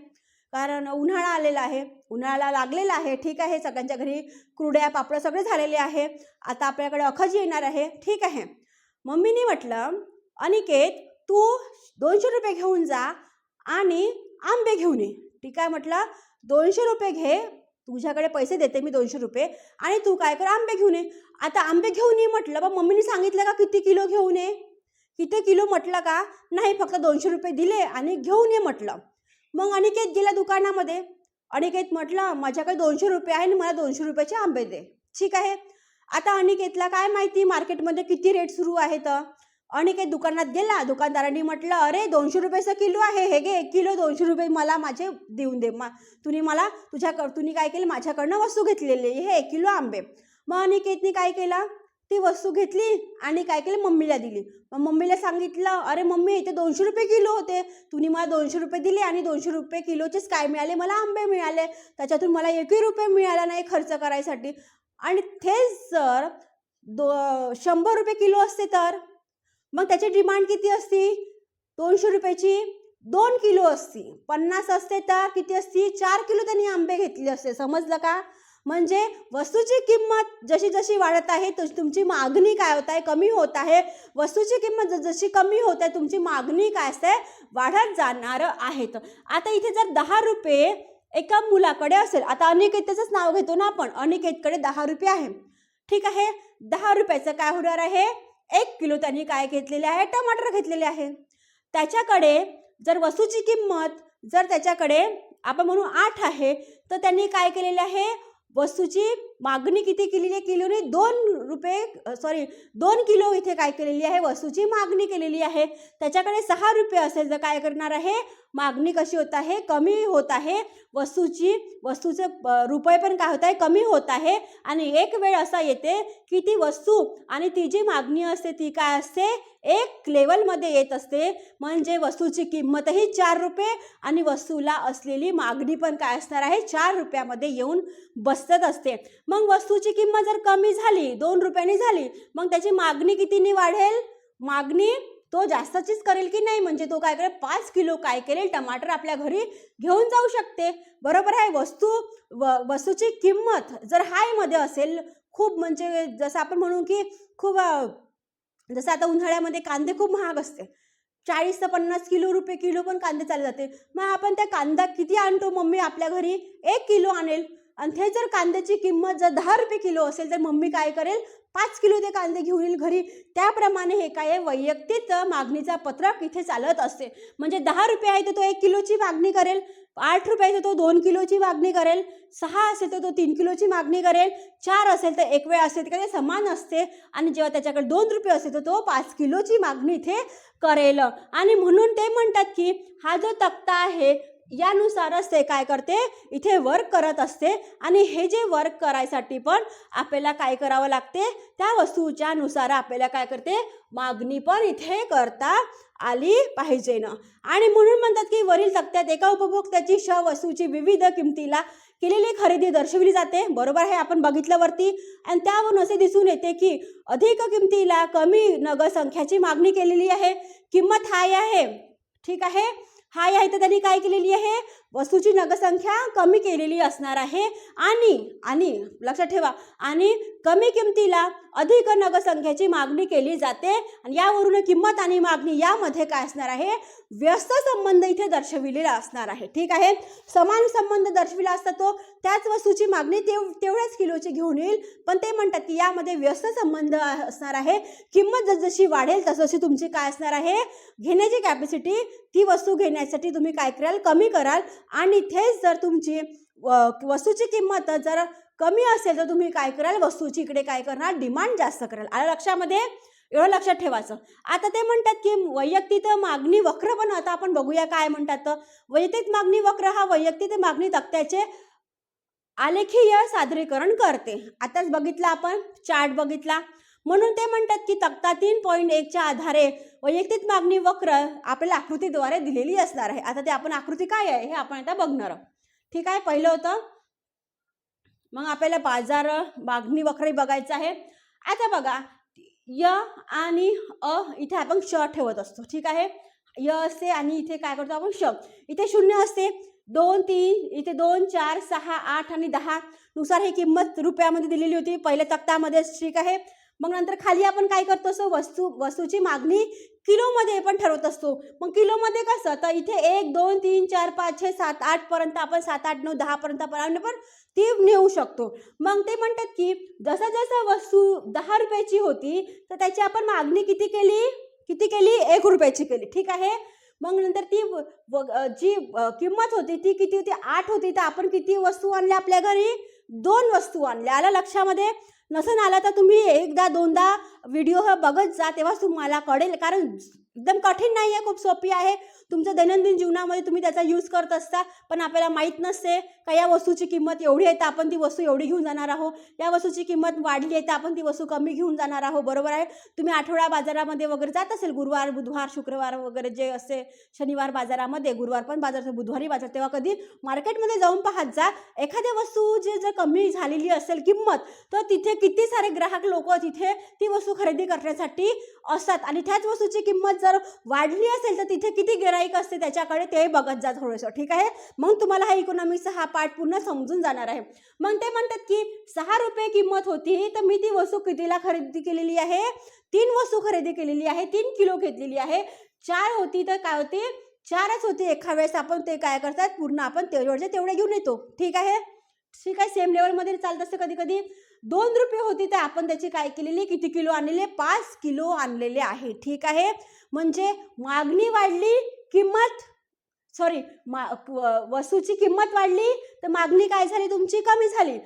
कारण उन्हाळा आलेला आहे, उन्हाळा लागलेला आहे. ठीक आहे. सगळ्यांच्या घरी कुरड्या पापड सगळे झालेले आहे. आता आपल्याकडे अखजी येणार आहे. ठीक आहे. मम्मीने म्हटलं अनिकेत तू 200 रुपये घेऊन जा आणि आंबे घेऊन ये. ठीक आहे. म्हटलं 200 रुपये घे, तुझ्याकडे पैसे देते मी 200 रुपये आणि तू काय कर आंबे घेऊन ये. आता आंबे घेऊन ये म्हटलं, पण मम्मीने सांगितलं का किती किलो घेऊन ये, किती किलो म्हटलं का नाही, फक्त 200 रुपये दिले आणि घेऊन ये म्हटलं. मग अनिकेत गेला दुकानामध्ये. अनिकेत म्हटलं माझ्याकडे 200 रुपये आहे आणि मला 200 रुपयाचे आंबे दे. ठीक आहे. आता अनिकेतला काय माहिती मार्केटमध्ये किती रेट सुरू आहे. तर अनिकेत दुकानात गेला. दुकानदारांनी म्हटलं अरे 200 रुपयाचा किलो आहे, हे घे 1 किलो 200 रुपये मला माझे देऊन दे. तुम्ही काय केलं, माझ्याकडनं वस्तू घेतलेली हे 1 किलो आंबे. मग अनिकेतने काय केलं, ती वस्तू घेतली आणि काय केलं मम्मीला दिली. मग मम्मीला सांगितलं अरे मम्मी इथे 200 रुपये किलो होते, तुम्ही मला 200 रुपये दिले आणि 200 रुपये किलोचेच काय मिळाले, मला आंबे मिळाले, त्याच्यातून मला 1 रुपये मिळाला नाही खर्च करायसाठी. आणि तेच जर 100 रुपये किलो असते तर मग त्याची डिमांड किती असती, 200 रुपयाची 2 किलो असती. 50 असते तर किती असती, 4 किलो त्यांनी आंबे घेतले असते. समजलं का. म्हणजे वस्तूची किंमत जशी जशी वाढत आहे तशी तुमची मागणी काय होत आहे, कमी होत आहे. वस्तूची किंमत जशी कमी होत आहे तुमची मागणी काय असते, वाढत जाणार आहे. आता इथे जर 10 रुपये एका मुलाकडे असेल, आता अनिकेतचंच नाव घेतो ना आपण, अनिकेतकडे 10 रुपये आहे. ठीक आहे. 10 रुपयाचं काय होणार आहे, 1 किलो त्यांनी काय घेतलेले आहे, टमाटर घेतलेले आहे. त्याच्याकडे जर वस्तूची किंमत जर त्याच्याकडे आपण म्हणू 8 आहे, तर त्यांनी काय केलेले आहे, वस्तूची मागणी किती केलेली आहे, किलोने 2 किलो इथे काय केलेली आहे, वस्तूची मागणी केलेली आहे. त्याच्याकडे 6 रुपये असेल तर काय करणार आहे, मागणी कशी होत आहे, कमी होत आहे. वस्तूचं रुपये पण काय होत आहे, कमी होत आहे. आणि एक वेळ असा येते की ती वस्तू आणि ती जी मागणी असते ती काय असते, एक लेवलमध्ये येत असते. म्हणजे वस्तूची किंमतही 4 रुपये आणि वस्तूला असलेली मागणी पण काय असणार आहे, 4 रुपयामध्ये येऊन बसत असते. मग वस्तूची किंमत जर कमी झाली, 2 रुपयांनी झाली, मग त्याची मागणी कितीने वाढेल, मागणी तो जास्तचीच करेल की नाही, म्हणजे तो काय करेल, 5 किलो काय करेल टमाटर आपल्या घरी घेऊन जाऊ शकते. बरोबर आहे. वस्तूची किंमत जर हायमध्ये असेल खूप, म्हणजे जसं आपण म्हणू की खूप, जसं आता उन्हाळ्यामध्ये कांदे खूप महाग असते, 40 ते 50 रुपये किलो पण कांदे चालले जाते. मग आपण त्या कांदा किती आणतो, मम्मी आपल्या घरी 1 किलो आणेल. आणि ते जर कांद्याची किंमत जर 10 रुपये किलो असेल तर मम्मी काय करेल, 5 किलो ते कांदे घेऊन येईल घरी. त्याप्रमाणे हे काय वैयक्तिक मागणीचा पत्रक इथे चालत असते. म्हणजे 10 रुपये आहे तर तो 1 किलोची मागणी करेल, 8 रुपये आहे तर तो 2 किलोची मागणी करेल, 6 असेल तर तो 3 किलोची मागणी करेल, 4 असेल तर एक वेळ असेल तर ते समान असते. आणि जेव्हा त्याच्याकडे 2 रुपये असेल तर तो 5 किलोची मागणी इथे करेल. आणि म्हणून ते म्हणतात की हा जो तक्ता आहे यानुसारच ते काय करते, इथे वर्क करत असते. आणि हे जे वर्क करायसाठी पण आपल्याला काय करावं लागते, त्या वस्तूच्या नुसार आपल्याला काय करते, मागणी पण इथे करता आली पाहिजे ना. आणि म्हणून म्हणतात की वरील तक्त्यात एका उपभोक्त्याची वस्तूची विविध किमतीला केलेली खरेदी दर्शविली जाते. बरोबर आहे, आपण बघितलं वरती. आणि त्यावरून असे दिसून येते की अधिक किमतीला कमी नगरसंख्याची मागणी केलेली आहे, किंमत हाय आहे. ठीक आहे. हाय आहे तर त्यांनी काय केलेली आहे, वस्तूची नगरसंख्या कमी केलेली असणार आहे. आणि लक्षात ठेवा, आणि कमी किमतीला अधिक नगरसंख्येची मागणी केली जाते. आणि यावरून किंमत आणि मागणी यामध्ये काय असणार आहे, व्यस्त संबंध इथे दर्शविलेला असणार आहे. ठीक आहे. समान संबंध दर्शविला असता तो त्याच वस्तूची मागणी तेवढ्याच किलोची घेऊन येईल. पण ते म्हणतात की यामध्ये व्यस्त संबंध असणार आहे. किंमत जसजशी वाढेल तसजशी तुमची काय असणार आहे, घेण्याची कॅपॅसिटी, ती वस्तू घेण्यासाठी तुम्ही काय कराल, कमी कराल. आणि तेच जर तुमची वस्तूची किंमत जर कमी असेल तर तुम्ही काय कराल, वस्तूची इकडे काय करणार, डिमांड जास्त कराल. आलं लक्षामध्ये, एवढं लक्षात ठेवायचं. आता ते म्हणतात की वैयक्तिक मागणी वक्र पण आता आपण बघूया काय म्हणतात. तर वैयक्तिक मागणी वक्र हा वैयक्तिक मागणी तक्त्याचे आलेखीय सादरीकरण करते. आताच बघितलं आपण, चार्ट बघितला. म्हणून ते म्हणतात की तक्ता 3.1च्या आधारे वैयक्तिक मागणी वक्र आपल्याला आकृतीद्वारे दिलेली असणार आहे. आता ते आपण आकृती काय आहे हे आपण आता बघणार आहोत. ठीक आहे, पहिलं होतं मग आपल्याला बाजार मागणी वक्र बघायचं आहे. आता बघा य आणि अ इथे आपण श ठेवत असतो. ठीक आहे, य असते आणि इथे काय करतो आपण श. इथे 0 असते, 2 3 इथे 2 4 6 8 आणि 10 नुसार ही किंमत रुपयामध्ये दिलेली होती पहिल्या तक्त्यामध्ये. ठीक आहे, मग नंतर खाली आपण काय करतो असतो वस्तूची मागणी किलोमध्ये पण ठरवत असतो. मग किलोमध्ये कसं तर इथे 1 2 3 4 5 6 7 8 पर्यंत आपण 7 8 9 10 पर्यंत पण ती नेऊ शकतो. मग ते म्हणतात की जसं जसं वस्तू 10 रुपयाची होती तर त्याची आपण मागणी किती केली 1 रुपयाची केली. ठीक आहे, मग नंतर ती जी किंमत होती ती किती होती 8 होती, तर आपण किती वस्तू आणल्या आपल्या घरी 2 वस्तू आणल्या. आला लक्षामध्ये? नसेल आला तर तुम्ही एकदा दोनदा व्हिडिओ बघत जा, तेव्हाच तुम्हाला कळेल. कारण एकदम कठीण नाही आहे, खूप सोपी आहे. तुमच्या दैनंदिन जीवनामध्ये तुम्ही त्याचा यूज करत असता, पण आपल्याला माहीत नसते का या वस्तूची किंमत एवढी आहे तर आपण ती वस्तू एवढी घेऊन जाणार आहोत, या वस्तूची किंमत वाढली आहे तर आपण ती वस्तू कमी घेऊन जाणार आहोत. बरोबर आहे. तुम्ही आठवडा बाजारामध्ये वगैरे जात असेल, गुरुवार बुधवार शुक्रवार वगैरे जे असते, शनिवार बाजारामध्ये, गुरुवार पण बाजार, बुधवारी बाजार, तेव्हा कधी मार्केटमध्ये जाऊन पाहत जा. एखाद्या वस्तू जर कमी झालेली असेल किंमत तर तिथे किती सारे ग्राहक लोक तिथे ती वस्तू खरेदी करण्यासाठी असतात, आणि त्याच वस्तूची किंमत जर वाढली असेल तर तिथे किती गिराईक असते त्याच्याकडे ते बघत जा थोडंसं. ठीक आहे, मग तुम्हाला हा इकॉनॉमिक्सचा हा पार्ट पूर्ण समजून जाणार आहे. मग ते म्हणतात की 6 रुपये किंमत होती तर मी ती वस्तू कितीला खरेदी केलेली आहे 3 वस्तू खरेदी केलेली आहे, 3 किलो घेतलेली आहे. 4 होती तर काय होती 4च होती. एका वेळेस आपण ते काय करतात पूर्ण आपण तेवढे घेऊन येतो. ठीक आहे, सेम लेवलमध्ये चालत असते. कधी कधी 2 रुपये होती तर आपण त्याची काय केलेली किती किलो आणलेले 5 किलो आणलेले आहे. ठीक आहे, म्हणजे मागणी वाढली, वस्तूची किंमत वाढली तर मागणी काय झाली तुमची कमी झाली.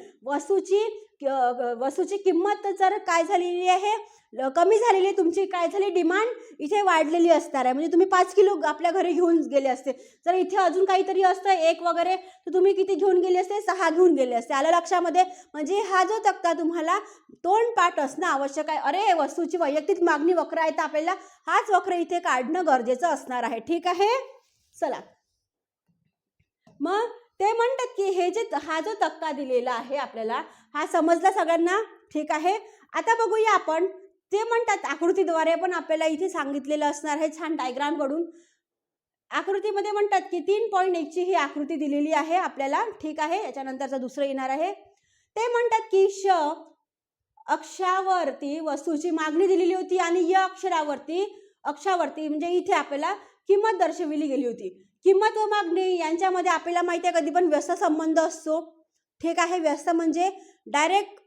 वस्तूची किंमत जर काय झालेली आहे कमी झालेली, तुमची काय झाली डिमांड इथे वाढलेली असणार आहे. म्हणजे तुम्ही 5 किलो आपल्या घरी घेऊन गेले असते, जर इथे अजून काहीतरी असतं 1 वगैरे तर तुम्ही किती घेऊन गेले असते 6 घेऊन गेले असते. आलं लक्षामध्ये? म्हणजे हा जो तक्ता तुम्हाला तोंडपाठ असणं आवश्यक आहे. अरे वस्तूची वैयक्तिक मागणी वक्र आहे तर आपल्याला हाच वक्र इथे काढणं गरजेचं असणार आहे. ठीक आहे, चला मग ते म्हणतात की हा जो तक्ता दिलेला आहे आपल्याला हा समजला सगळ्यांना? ठीक आहे, आता बघूया आपण. ते म्हणतात आकृतीद्वारे पण आपल्याला इथे सांगितलेलं असणार आहे छान डायग्राम कडून. आकृतीमध्ये म्हणतात की 3.1ची ही आकृती दिलेली आहे आपल्याला. ठीक आहे, याच्यानंतरचं दुसरं येणार आहे. ते म्हणतात की अक्षावरती वस्तूची मागणी दिलेली होती आणि य अक्षावरती म्हणजे इथे आपल्याला किंमत दर्शविली गेली होती. किंमत व मागणी यांच्यामध्ये आपल्याला माहिती आहे कधी पण व्यस्त संबंध असतो. ठीक आहे, व्यस्त म्हणजे डायरेक्ट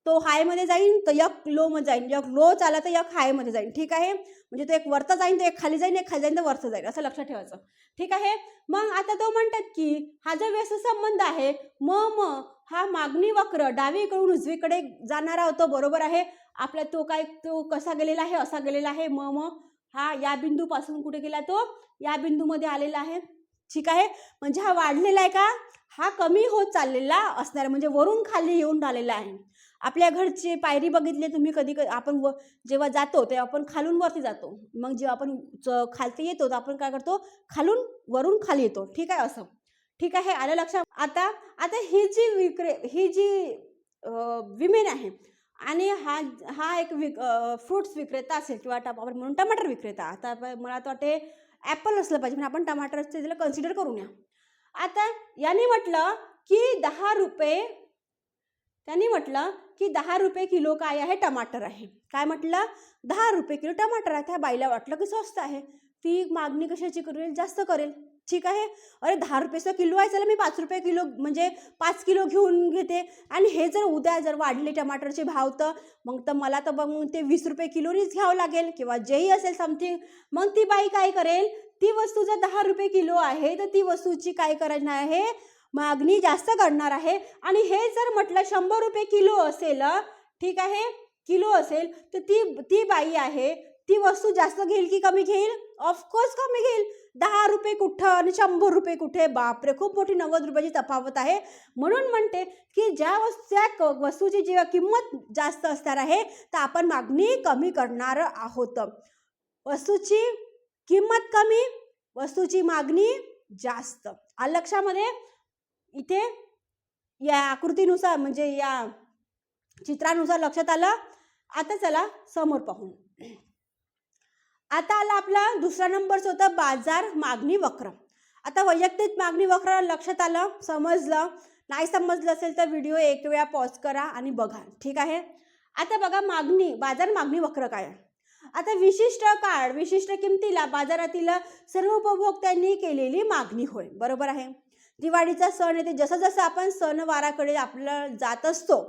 तो हायमध्ये जाईन तर एक लोमध्ये जाईन, एक लो चाला तर एक हायमध्ये जाईन. ठीक आहे, म्हणजे तो एक वरता जाईन तर एक खाली जाईन, एक खाली जाईन तर वरचं जाईन, असं लक्षात ठेवायचं. ठीक आहे, मग आता तो म्हणतात की हा जो व्यस्त संबंध आहे हा मागणी वक्र डावीकडून उजवीकडे जाणारा होतो. बरोबर आहे. आपला तो कसा गेलेला आहे असा गेलेला आहे. हा या बिंदूपासून कुठे गेला तो या बिंदूमध्ये आलेला आहे. ठीक आहे, म्हणजे हा वाढलेला आहे का हा कमी होत चाललेला असणार, म्हणजे वरून खाली येऊन राहिलेला आहे. आपल्या घरची पायरी बघितली तुम्ही कधी आपण जेव्हा जातो तेव्हा आपण खालून वरती जातो, मग जेव्हा आपण खालती येतो तर आपण काय करतो वरून खाली येतो. ठीक आहे, असं. ठीक आहे, आलं लक्षात? आता ही जी विमेन आहे आणि हा एक फ्रुट्स विक्रेता असेल किंवा आपण म्हणून टमाटर विक्रेता. आता मला तर वाटते ॲपल असलं पाहिजे पण आपण टमाटरचं त्याला कन्सिडर करून या. आता यांनी म्हटलं की 10 रुपये किलो काय आहे टमाटर आहे. काय म्हटलं 10 रुपये किलो टमाटर आहे. त्या बाईला वाटलं की स्वस्त आहे, ती मागणी कशाची करेल जास्त करेल. ठीक आहे, अरे 10 रुपयाचा किलो आहे, चला मी 5 रुपये किलो म्हणजे 5 किलो घेऊन घेते. आणि हे जर उद्या वाढले टमाटरचे भाव तर मला तर मग ते 20 रुपये किलोनीच घ्यावं लागेल किंवा जेही असेल समथिंग. मग ती बाई काय करेल, ती वस्तू जर 10 रुपये किलो आहे तर ती वस्तूची काय करणार आहे मागणी जास्त करणार आहे. आणि हे जर म्हटलं 100 रुपये किलो असेल, ठीक आहे किलो असेल तर ती बाई आहे ती वस्तू जास्त घेईल की कमी घेईल? ऑफकोर्स कमी घेईल. ₹10 कुठं आणि ₹100 कुठे? बापरे, खूप मोठी ₹90 तफावत आहे. म्हणून म्हणते की ज्या वस्तूची जेव्हा किंमत जास्त असणार आहे तर आपण मागणी कमी करणार आहोत. वस्तूची किंमत कमी, वस्तूची मागणी जास्त. आलं लक्षामध्ये? इथे या आकृतीनुसार म्हणजे या चित्रानुसार लक्षात आलं. आता चला समोर पाहू. आता आला आपला दुसरा नंबरचं होतं बाजार मागणी वक्र. आता वैयक्तिक मागणी वक्र लक्षात आलं, समजलं? नाही समजलं असेल तर व्हिडिओ एक वेळा पॉज करा आणि बघा, ठीक आहे? आता बघा बाजार मागणी वक्र काय आहे. आता विशिष्ट काळ, विशिष्ट किमतीला बाजारातील सर्व उपभोक्त्यांनी केलेली मागणी होय. बरोबर आहे. दिवाळीचा सण येते, जसं जसं आपण सणवाराकडे आपलं जात असतो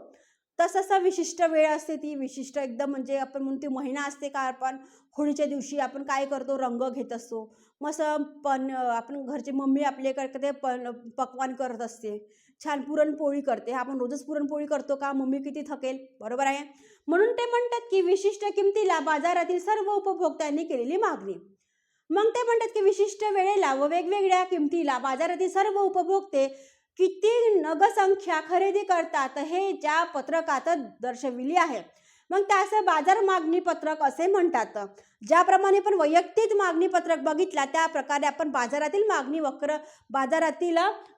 तसं विशिष्ट वेळ असते, ती विशिष्ट एकदम म्हणजे आपण म्हणतो महिना असते का. आपण होळीच्या दिवशी आपण काय करतो, रंग घेत असतो. मस्त पण आपण घरची मम्मी आपल्याकडे पक्वान करत असते, छान पुरणपोळी करते. आपण रोजच पुरणपोळी करतो का, मम्मी किती थकेल. बरोबर आहे. म्हणून ते म्हणतात की विशिष्ट किमतीला बाजारातील सर्व उपभोक्त्यांनी केलेली मागणी. मग ते म्हणतात की विशिष्ट वेळेला व वेगवेगळ्या किमतीला बाजारातील सर्व उपभोक्ते किती नगसंख्या खरेदी करतात हे ज्या पत्रकात दर्शविली आहे. मग त्यास बाजार मागणी पत्रक असे म्हणतात. ज्याप्रमाणे आपण वैयक्तिक मागणी पत्रक बघितला त्या प्रकारे आपण बाजारातील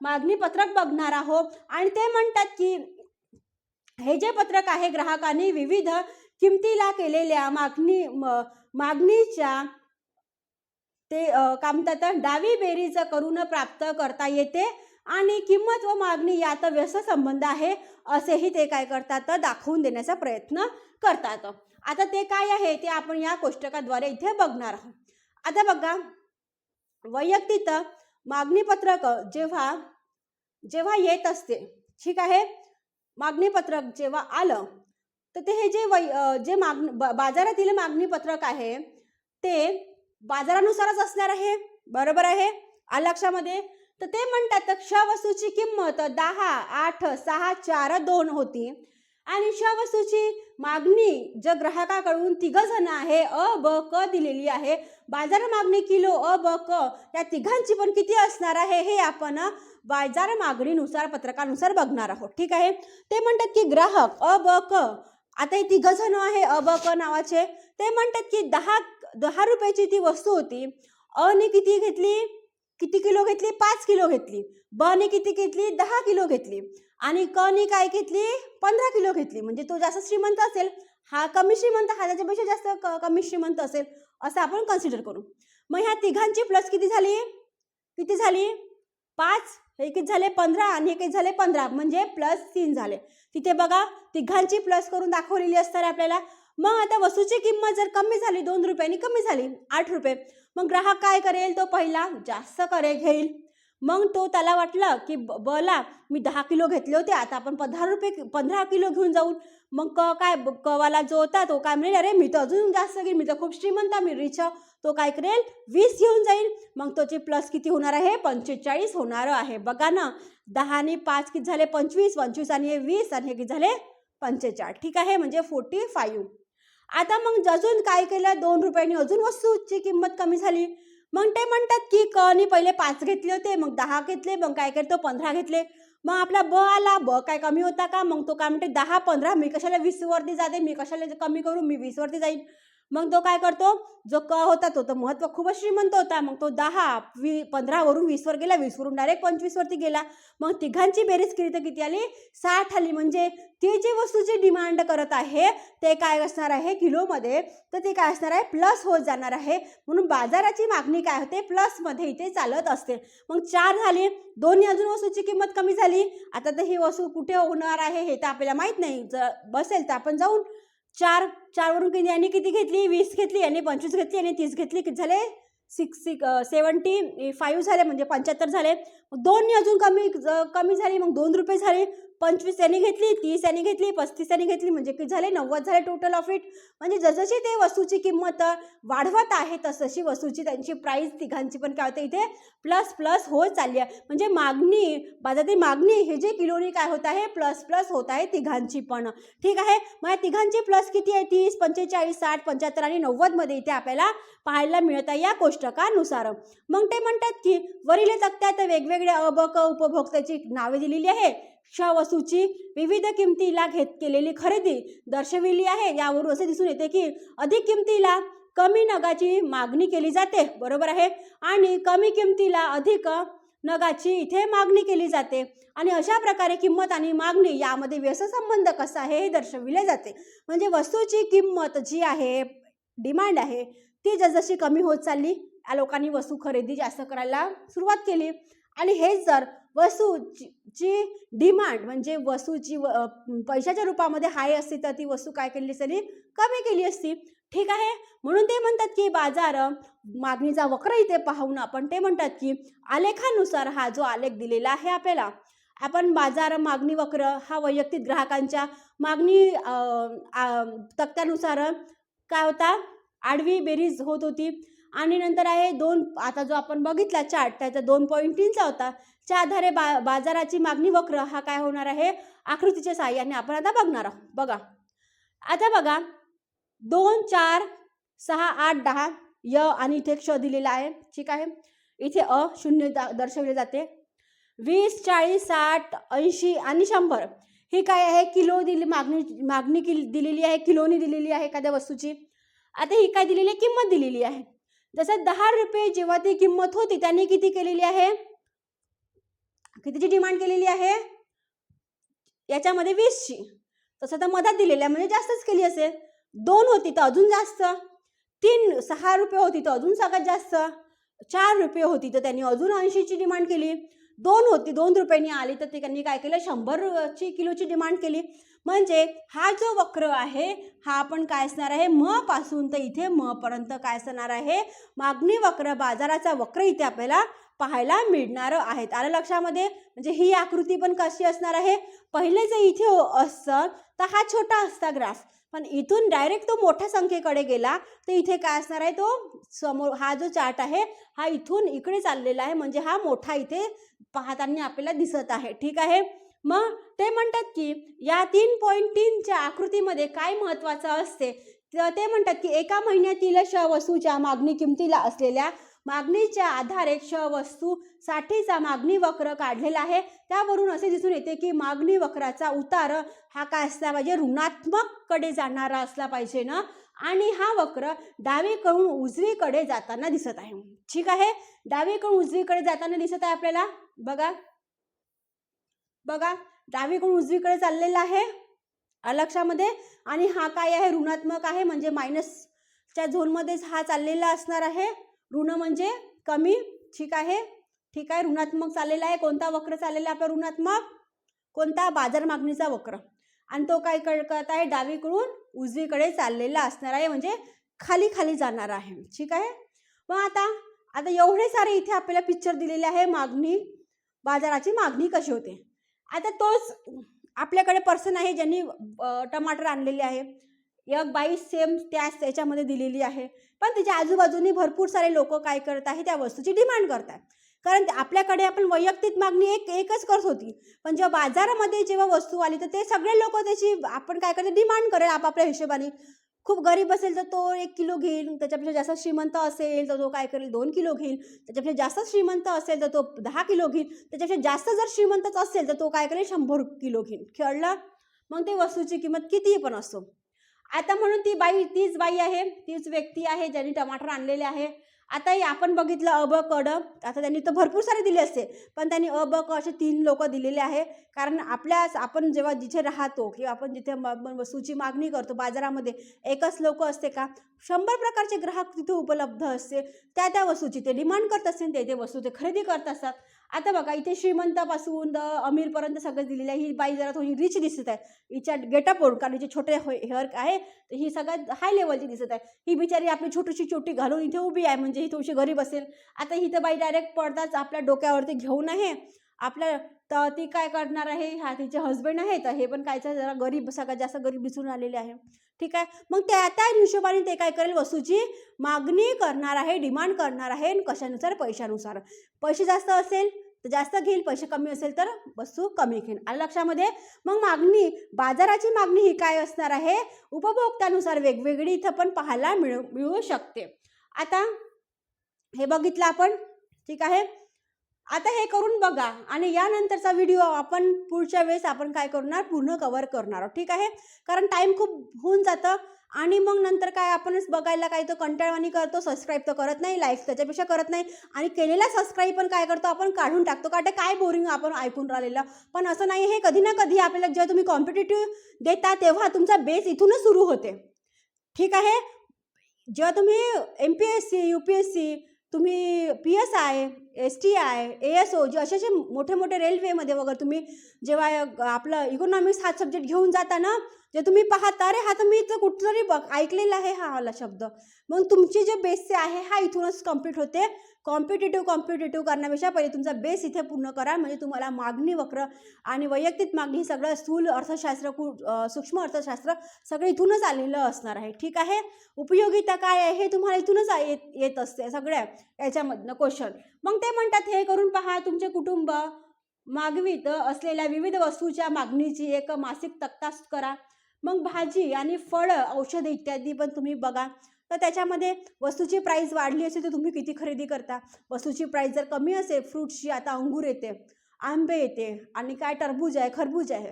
मागणी पत्रक बघणार आहोत. आणि ते म्हणतात की हे जे पत्रक आहे ग्राहकांनी विविध किमतीला केलेल्या मागणीच्या ते काय म्हणतात डावी बेरीज करून प्राप्त करता येते आणि किंमत व मागणी यात व्यस्त संबंध आहे असेही ते काय करतात, दाखवून देण्याचा प्रयत्न करतात. आता ते काय आहे ते आपण या कोष्टकाद्वारे इथे बघणार आहोत. आता बघा, वैयक्तिक मागणी पत्रक जेव्हा येत असते, ठीक आहे, मागणी पत्रक जेव्हा आलं तर ते हे जे बाजारातील मागणी पत्रक आहे ते बाजारानुसारच असणार आहे. बरोबर आहे. आलं लक्षामध्ये? तर ते म्हणतात क्ष वस्तूची किंमत 10, 8, 6, 4, 2 होती आणि श वस्तूची मागणी जे ग्राहकाकडून 3 जण आहे, अ, ब, क दिलेली आहे. बाजार मागणी किलो अ, ब, क या तिघांची पण किती असणार आहे हे आपण बाजार मागणीनुसार पत्रकानुसार बघणार आहोत. ठीक आहे. ते म्हणतात की ग्राहक अ, ब, क, आता हे 3 जण आहे अ, ब, क नावाचे, ते म्हणतात की 10 रुपयाची ती वस्तू होती. अ ने किती किलो घेतली? 5 किलो घेतली. ब ने किती घेतली? 10 किलो घेतली. आणि क ने काय घेतली? 15 किलो घेतली. म्हणजे तो जास्त श्रीमंत असेल, हा कमी श्रीमंत, हा त्याच्यापेक्षा जास्त कमी श्रीमंत असेल असं आपण कन्सिडर करू. मग ह्या तिघांची प्लस किती झाली? 5, हे किती झाले? 15 आणि हे किती झाले? 15, म्हणजे +3 झाले. तिथे बघा तिघांची प्लस करून दाखवलेली असणार आपल्याला. मग आता वस्तूची किंमत जर कमी झाली, 2 रुपयांनी कमी झाली, 8 रुपये, मग ग्राहक काय करेल? तो पहिला जास्त घेईल. मग त्याला वाटलं की बला मी 10 किलो घेतले होते, आता आपण 15 किलो घेऊन जाऊ. मग कवाला जो होता तो काय म्हणेल, अरे मी तर अजून जास्त घेईल, मी तर खूप श्रीमंत, मी रिच. तो काय करेल? 20 घेऊन जाईल. मग त्याची प्लस किती होणार आहे? 45 होणार आहे. बघा ना, 10 ने 5 किती झाले? 25, 25 आणि हे 20 आणि हे किती झाले? 45. ठीक आहे, म्हणजे 45. आता मग अजून काय केलं? 2 रुपयांनी अजून वस्तूची किंमत कमी झाली. मग ते म्हणतात की क ने पहिले 5 घेतले होते, मग 10 घेतले, मग काय करतो 15 घेतले. मग आपला ब आला. ब काय कमी होता का? मग तो काय म्हणते 10, 15, मी कशाला 20 वरती जाते, मी कशाला कमी करू, मी 20 वरती जाईन. मग तो काय करतो? जो क होता तो महत्व खूपच श्रीमंत होता, मग तो 15 वरून 20 वर गेला, 20 वरून डायरेक्ट 25 वरती गेला. मग तिघांची बेरीज केली तर किती आली? 60 आली. म्हणजे ते जे वस्तूची डिमांड करत आहे ते काय असणार आहे किलोमध्ये, तर ते काय असणार आहे? प्लस होत जाणार आहे. म्हणून बाजाराची मागणी काय होते? प्लसमध्ये इथे चालत असते. मग 4 झाली. 2 अजून वस्तूची किंमत कमी झाली. आता तर ही वस्तू कुठे होणार आहे हे तर आपल्याला माहित नाही. जर बसेल तर आपण जाऊन 4 वरून किती यांनी किती घेतली? 20 घेतली, यांनी 25 घेतली, यांनी 30 घेतली, किती झाले? 75 झाले, म्हणजे 75 झाले. मग 2 अजून कमी झाली, मग 2 रुपये झाले. 25 यांनी घेतली, 30 यांनी घेतली, 35 यांनी घेतली, म्हणजे किती झाले 90 झाले टोटल ऑफ इट. म्हणजे जसजशी ते वस्तूची किंमत वाढवत आहे तसशी वस्तूची त्यांची प्राईस तिघांची पण काय होते इथे प्लस प्लस होत चालली आहे. म्हणजे मागणी बाजारातील मागणी हे जे किलोनी काय होत आहे प्लस प्लस होत आहे तिघांची पण. ठीक आहे. मग या तिघांची प्लस किती आहे 30, 45, 60, 75 आणि 90 मध्ये इथे आपल्याला पाहायला मिळत आहे या कोष्टकानुसार. मग ते म्हणतात की वरील तक्त्यात वेगवेगळ्या अबक उपभोक्त्याची नावे दिलेली आहे. क्ष वस्तूची विविध किमतीला केलेली खरेदी दर्शविली आहे. यावरून असे दिसून येते की अधिक किमतीला कमी नगाची मागणी केली जाते, बरोबर आहे, आणि कमी किमतीला अधिक नगाची इथे मागणी केली जाते. आणि अशा प्रकारे किंमत आणि मागणी यामध्ये व्यसंबंध कसा आहे हे दर्शविले जाते. म्हणजे वस्तूची किंमत जी आहे डिमांड आहे ती जसजशी कमी होत चालली या लोकांनी वस्तू खरेदी जास्त करायला सुरुवात केली. आणि हेच जर वस्तूची डिमांड म्हणजे वस्तूची पैशाच्या रूपामध्ये हाय असती तर ती वस्तू काय केली असती कमी केली असती. ठीक आहे. म्हणून ते म्हणतात की बाजार मागणीचा वक्र इथे पाहून आपण ते म्हणतात की आलेखानुसार हा जो आलेख दिलेला आहे आपल्याला आपण बाजार मागणी वक्र हा वैयक्तिक ग्राहकांच्या मागणी तक्त्यानुसार काय होता आडवी बेरीज होत होती. आणि नंतर आहे आता जो आपण बघितला चार्ट त्याचा 2.3चा होता. च्या आधारे बाजाराची मागणी वक्र हा काय होणार आहे आकृतीच्या साहाय्याने आपण आता बघणार आहोत. बघा आता बघा 2, 4, 6, 8, 10 य आणि इथे क्ष दिलेला आहे. ठीक आहे. इथे शून्य दर्शवले जाते. 20, 40, 60, 80 आणि 100 ही काय आहे किलो मागणी दिलेली आहे, किलोनी दिलेली आहे एखाद्या वस्तूची. आता ही काय दिलेली आहे किंमत दिलेली आहे. जसं 10 रुपये जेव्हा ती किंमत होती त्यांनी किती केलेली आहे कितीची डिमांड केलेली आहे याच्यामध्ये 20ची. तसं तर मधात दिलेलं आहे म्हणजे जास्तच केली असेल. 2 होती तर अजून जास्त, 6 रुपये होती तर अजून सगळ्यात जास्त, 4 रुपये होती तर त्यांनी अजून 80ची डिमांड केली, 2 होती 2 रुपयांनी आली तर त्यांनी काय केलं 100 किलोची डिमांड केली. म्हणजे हा जो वक्र आहे हा आपण काय असणार आहे म पासून तर इथे म पर्यंत काय असणार आहे मागणी वक्र बाजाराचा वक्र इथे आपल्याला पाहायला मिळणार आहेत. आलं लक्षामध्ये. म्हणजे ही आकृती पण कशी असणार आहे पहिले जर इथे असतं तर हा छोटा असता ग्राफ, पण इथून डायरेक्ट तो मोठ्या संख्येकडे गेला तर इथे काय असणार आहे तो समोर हा जो चार्ट आहे हा इथून इकडे चाललेला आहे म्हणजे हा मोठा इथे पाहताना आपल्याला दिसत आहे. ठीक आहे. मग ते म्हणतात की या 3.3च्या आकृतीमध्ये काय महत्त्वाचं असते तर ते म्हणतात की एका महिन्यातील वस्तूच्या मागणी किमतीला असलेल्या मागणीच्या आधारे वस्तूसाठीचा मागणी वक्र काढलेला आहे. त्यावरून असे दिसून येते की मागणी वक्राचा उतार हा काय असला पाहिजे ऋणात्मककडे जाणारा असला पाहिजे ना. आणि हा वक्र डावीकडून उजवीकडे जाताना दिसत आहे. ठीक आहे. डावीकडून उजवीकडे जाताना दिसत आहे आपल्याला. बघा डावीकडून उजवीकडे चाललेला आहे लक्षामध्ये. आणि हा काय आहे ऋणात्मक आहे म्हणजे मायनसच्या झोनमध्येच हा चाललेला असणार आहे. ऋण म्हणजे कमी. ठीक आहे. ऋणात्मक चाललेला आहे. कोणता वक्र चाललेला आहे आपला ऋणात्मक कोणता बाजार मागणीचा वक्र. आणि तो काय करत आहे डावीकडून उजवीकडे चाललेला असणार आहे म्हणजे खाली खाली जाणार आहे. ठीक आहे. मग आता एवढे सारे इथे आपल्याला पिक्चर दिलेले आहे मागणी बाजाराची मागणी कशी होते. आता तोच आपल्याकडे पर्सन आहे ज्यांनी टमाटर आणलेले आहे. एक बाई सेम त्याच त्याच्यामध्ये दिलेली आहे, पण त्याच्या आजूबाजूनी भरपूर सारे लोक काय करत आहे त्या वस्तूची डिमांड करतात. कारण आपल्याकडे आपण वैयक्तिक मागणी एकच करत होती, पण जेव्हा बाजारामध्ये जेव्हा वस्तू आली तर ते सगळे लोक त्याची आपण काय करते डिमांड करेल आपापल्या हिशोबाने. खूप गरीब असेल तर तो 1 किलो घेईल, त्याच्यापेक्षा जास्त श्रीमंत असेल तर तो काय करेल 2 किलो घेईल, त्याच्यापेक्षा जास्त श्रीमंत असेल तर तो 10 किलो घेईल, त्याच्यापेक्षा जास्त जर श्रीमंतच असेल तर तो काय करेल 100 किलो घेईल. कळलं. मग ते वस्तूची किंमत कितीही पण असो. आता म्हणून तीच बाई आहे, तीच व्यक्ती आहे ज्यांनी टमाटर आणलेले आहे. आता आपण बघितलं अ ब क ड. आता त्यांनी तर भरपूर सारे दिले असते, पण त्यांनी अ ब क असे 3 लोक दिलेले आहे. कारण आपण जेव्हा जिथे राहतो किंवा आपण जिथे वस्तूची मागणी करतो बाजारामध्ये एकच लोक असते का 100 प्रकारचे ग्राहक तिथे उपलब्ध असते. त्या वस्तूची ते डिमांड करत असते, ते वस्तू ते खरेदी करत असतात. आता बघा इथे श्रीमंतापासून अमीरपर्यंत सगळं दिलेलं आहे. ही बाई जरा थोडी रिच दिसत आहे हिच्या गेटअपवरून, कारण हिचे छोटे हेअर आहे तर ही सगळ्यात हाय लेवलची दिसत आहे. ही बिचारी आपली छोटीशी चोटी घालून इथे उभी आहे म्हणजे ही थोडीशी गरीब असेल. आता ही तर बाई डायरेक्ट पडताच आपल्या डोक्यावरती घेऊन आहे आपल्या तर ती काय करणार आहे, हा तिचे हस्बंड आहे तर हे पण कायचं जरा गरीब, सगळ्यात जास्त गरीब दिसून आलेले आहे. ठीक आहे, मग त्या हिशोबाने ते काय करेल, वस्तूची मागणी करणार आहे, डिमांड करणार आहे. कशानुसार, पैशानुसार. पैसे जास्त असेल तर जास्त घेईल, पैसे कमी असेल तर वस्तू कमी घेईल. आलं लक्षामध्ये. मग मागणी, बाजाराची मागणी ही काय असणार आहे, उपभोक्त्यानुसार वेगवेगळी इथं पण पाहायला मिळू शकते. आता हे बघितलं आपण. ठीक आहे, आता हे करून बघा आणि यानंतरचा व्हिडिओ आपण पुढच्या वेळेस आपण काय करणार, पूर्ण कव्हर करणार आहोत. ठीक आहे, कारण टाईम खूप होऊन जातं आणि मग नंतर काय आपणच बघायला काय तो कंटाळवाणी करतो, सबस्क्राईब तर करत नाही, लाईक त्याच्यापेक्षा करत नाही आणि केलेला सबस्क्राईब पण काय करतो आपण काढून टाकतो. का काय बोरिंग आपण ऐकून राहिलेलं. पण असं नाही, हे कधी ना कधी आपल्याला जेव्हा तुम्ही कॉम्पिटिटिव्ह देता तेव्हा तुमचा बेस इथूनच सुरू होते. ठीक आहे, जेव्हा तुम्ही MPSC UPSC, तुम्ही PSI STI ASO जे असे मोठे मोठे रेल्वेमध्ये वगैरे तुम्ही जेव्हा आपलं इकॉनॉमिक्स हा सब्जेक्ट घेऊन जाता ना, जे तुम्ही पाहता अरे हा तर मी इथं कुठतरी ऐकलेला आहे हा वाला शब्द. मग तुमची जे बेस आहे हा इथूनच कम्प्लीट होते. कॉम्पिटिटिव्ह करण्यापेक्षा पहिले तुमचा बेस इथे पूर्ण करा, म्हणजे तुम्हाला मागणी वक्र आणि वैयक्तिक मागणी सगळं स्थूल अर्थशास्त्र, सूक्ष्म अर्थशास्त्र सगळं इथूनच आलेलं असणार आहे. ठीक आहे, उपयोगिता काय आहे हे तुम्हाला इथूनच येत असते सगळ्या याच्यामधनं क्वेश्चन. मग ते म्हणतात हे करून पहा, तुमचे कुटुंब मागवीत असलेल्या विविध वस्तूच्या मागणीची एक मासिक तक्ता करा. मग भाजी आणि फळं, औषधे इत्यादी पण तुम्ही बघा. तर त्याच्यामध्ये वस्तूची प्राईस वाढली असेल तर तुम्ही किती खरेदी करता. वस्तूची प्राईस जर कमी असेल, फ्रूट्सची आता अंगूर येते, आंबे येते आणि काय टरबूज आहे, खरबूज आहे,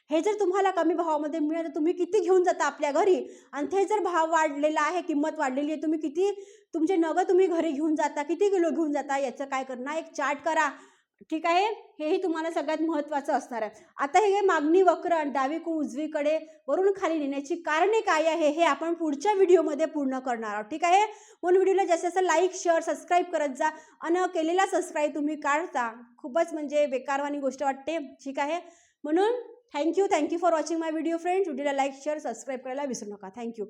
हे जर तुम्हाला कमी भावामध्ये मिळालं तर तुम्ही किती घेऊन जाता आपल्या घरी. आणि ते जर भाव वाढलेला आहे, किंमत वाढलेली आहे, तुम्ही किती तुमचे नगं तुम्ही घरी घेऊन जाता, किती किलो घेऊन जाता, याचं काय करणार, एक चार्ट करा. ठीक आहे, हेही तुम्हाला सगळ्यात महत्त्वाचं असणार आहे. आता हे मागणी वक्र डावीकडून उजवीकडे वरून खाली नेण्याची कारणे काय आहे हे आपण पुढच्या व्हिडिओमध्ये पूर्ण करणार आहोत. ठीक आहे, म्हणून व्हिडिओला जास्त जास्त लाईक शेअर सबस्क्राईब करत जा. आणि केलेला सबस्क्राईब तुम्ही काढता, खूपच म्हणजे बेकारवानी गोष्ट वाटते. ठीक आहे, म्हणून thank you for watching my video friends. व्हिडिओला लाईक शेअर सबस्क्राईब करायला विसरू नका. थँक्यू.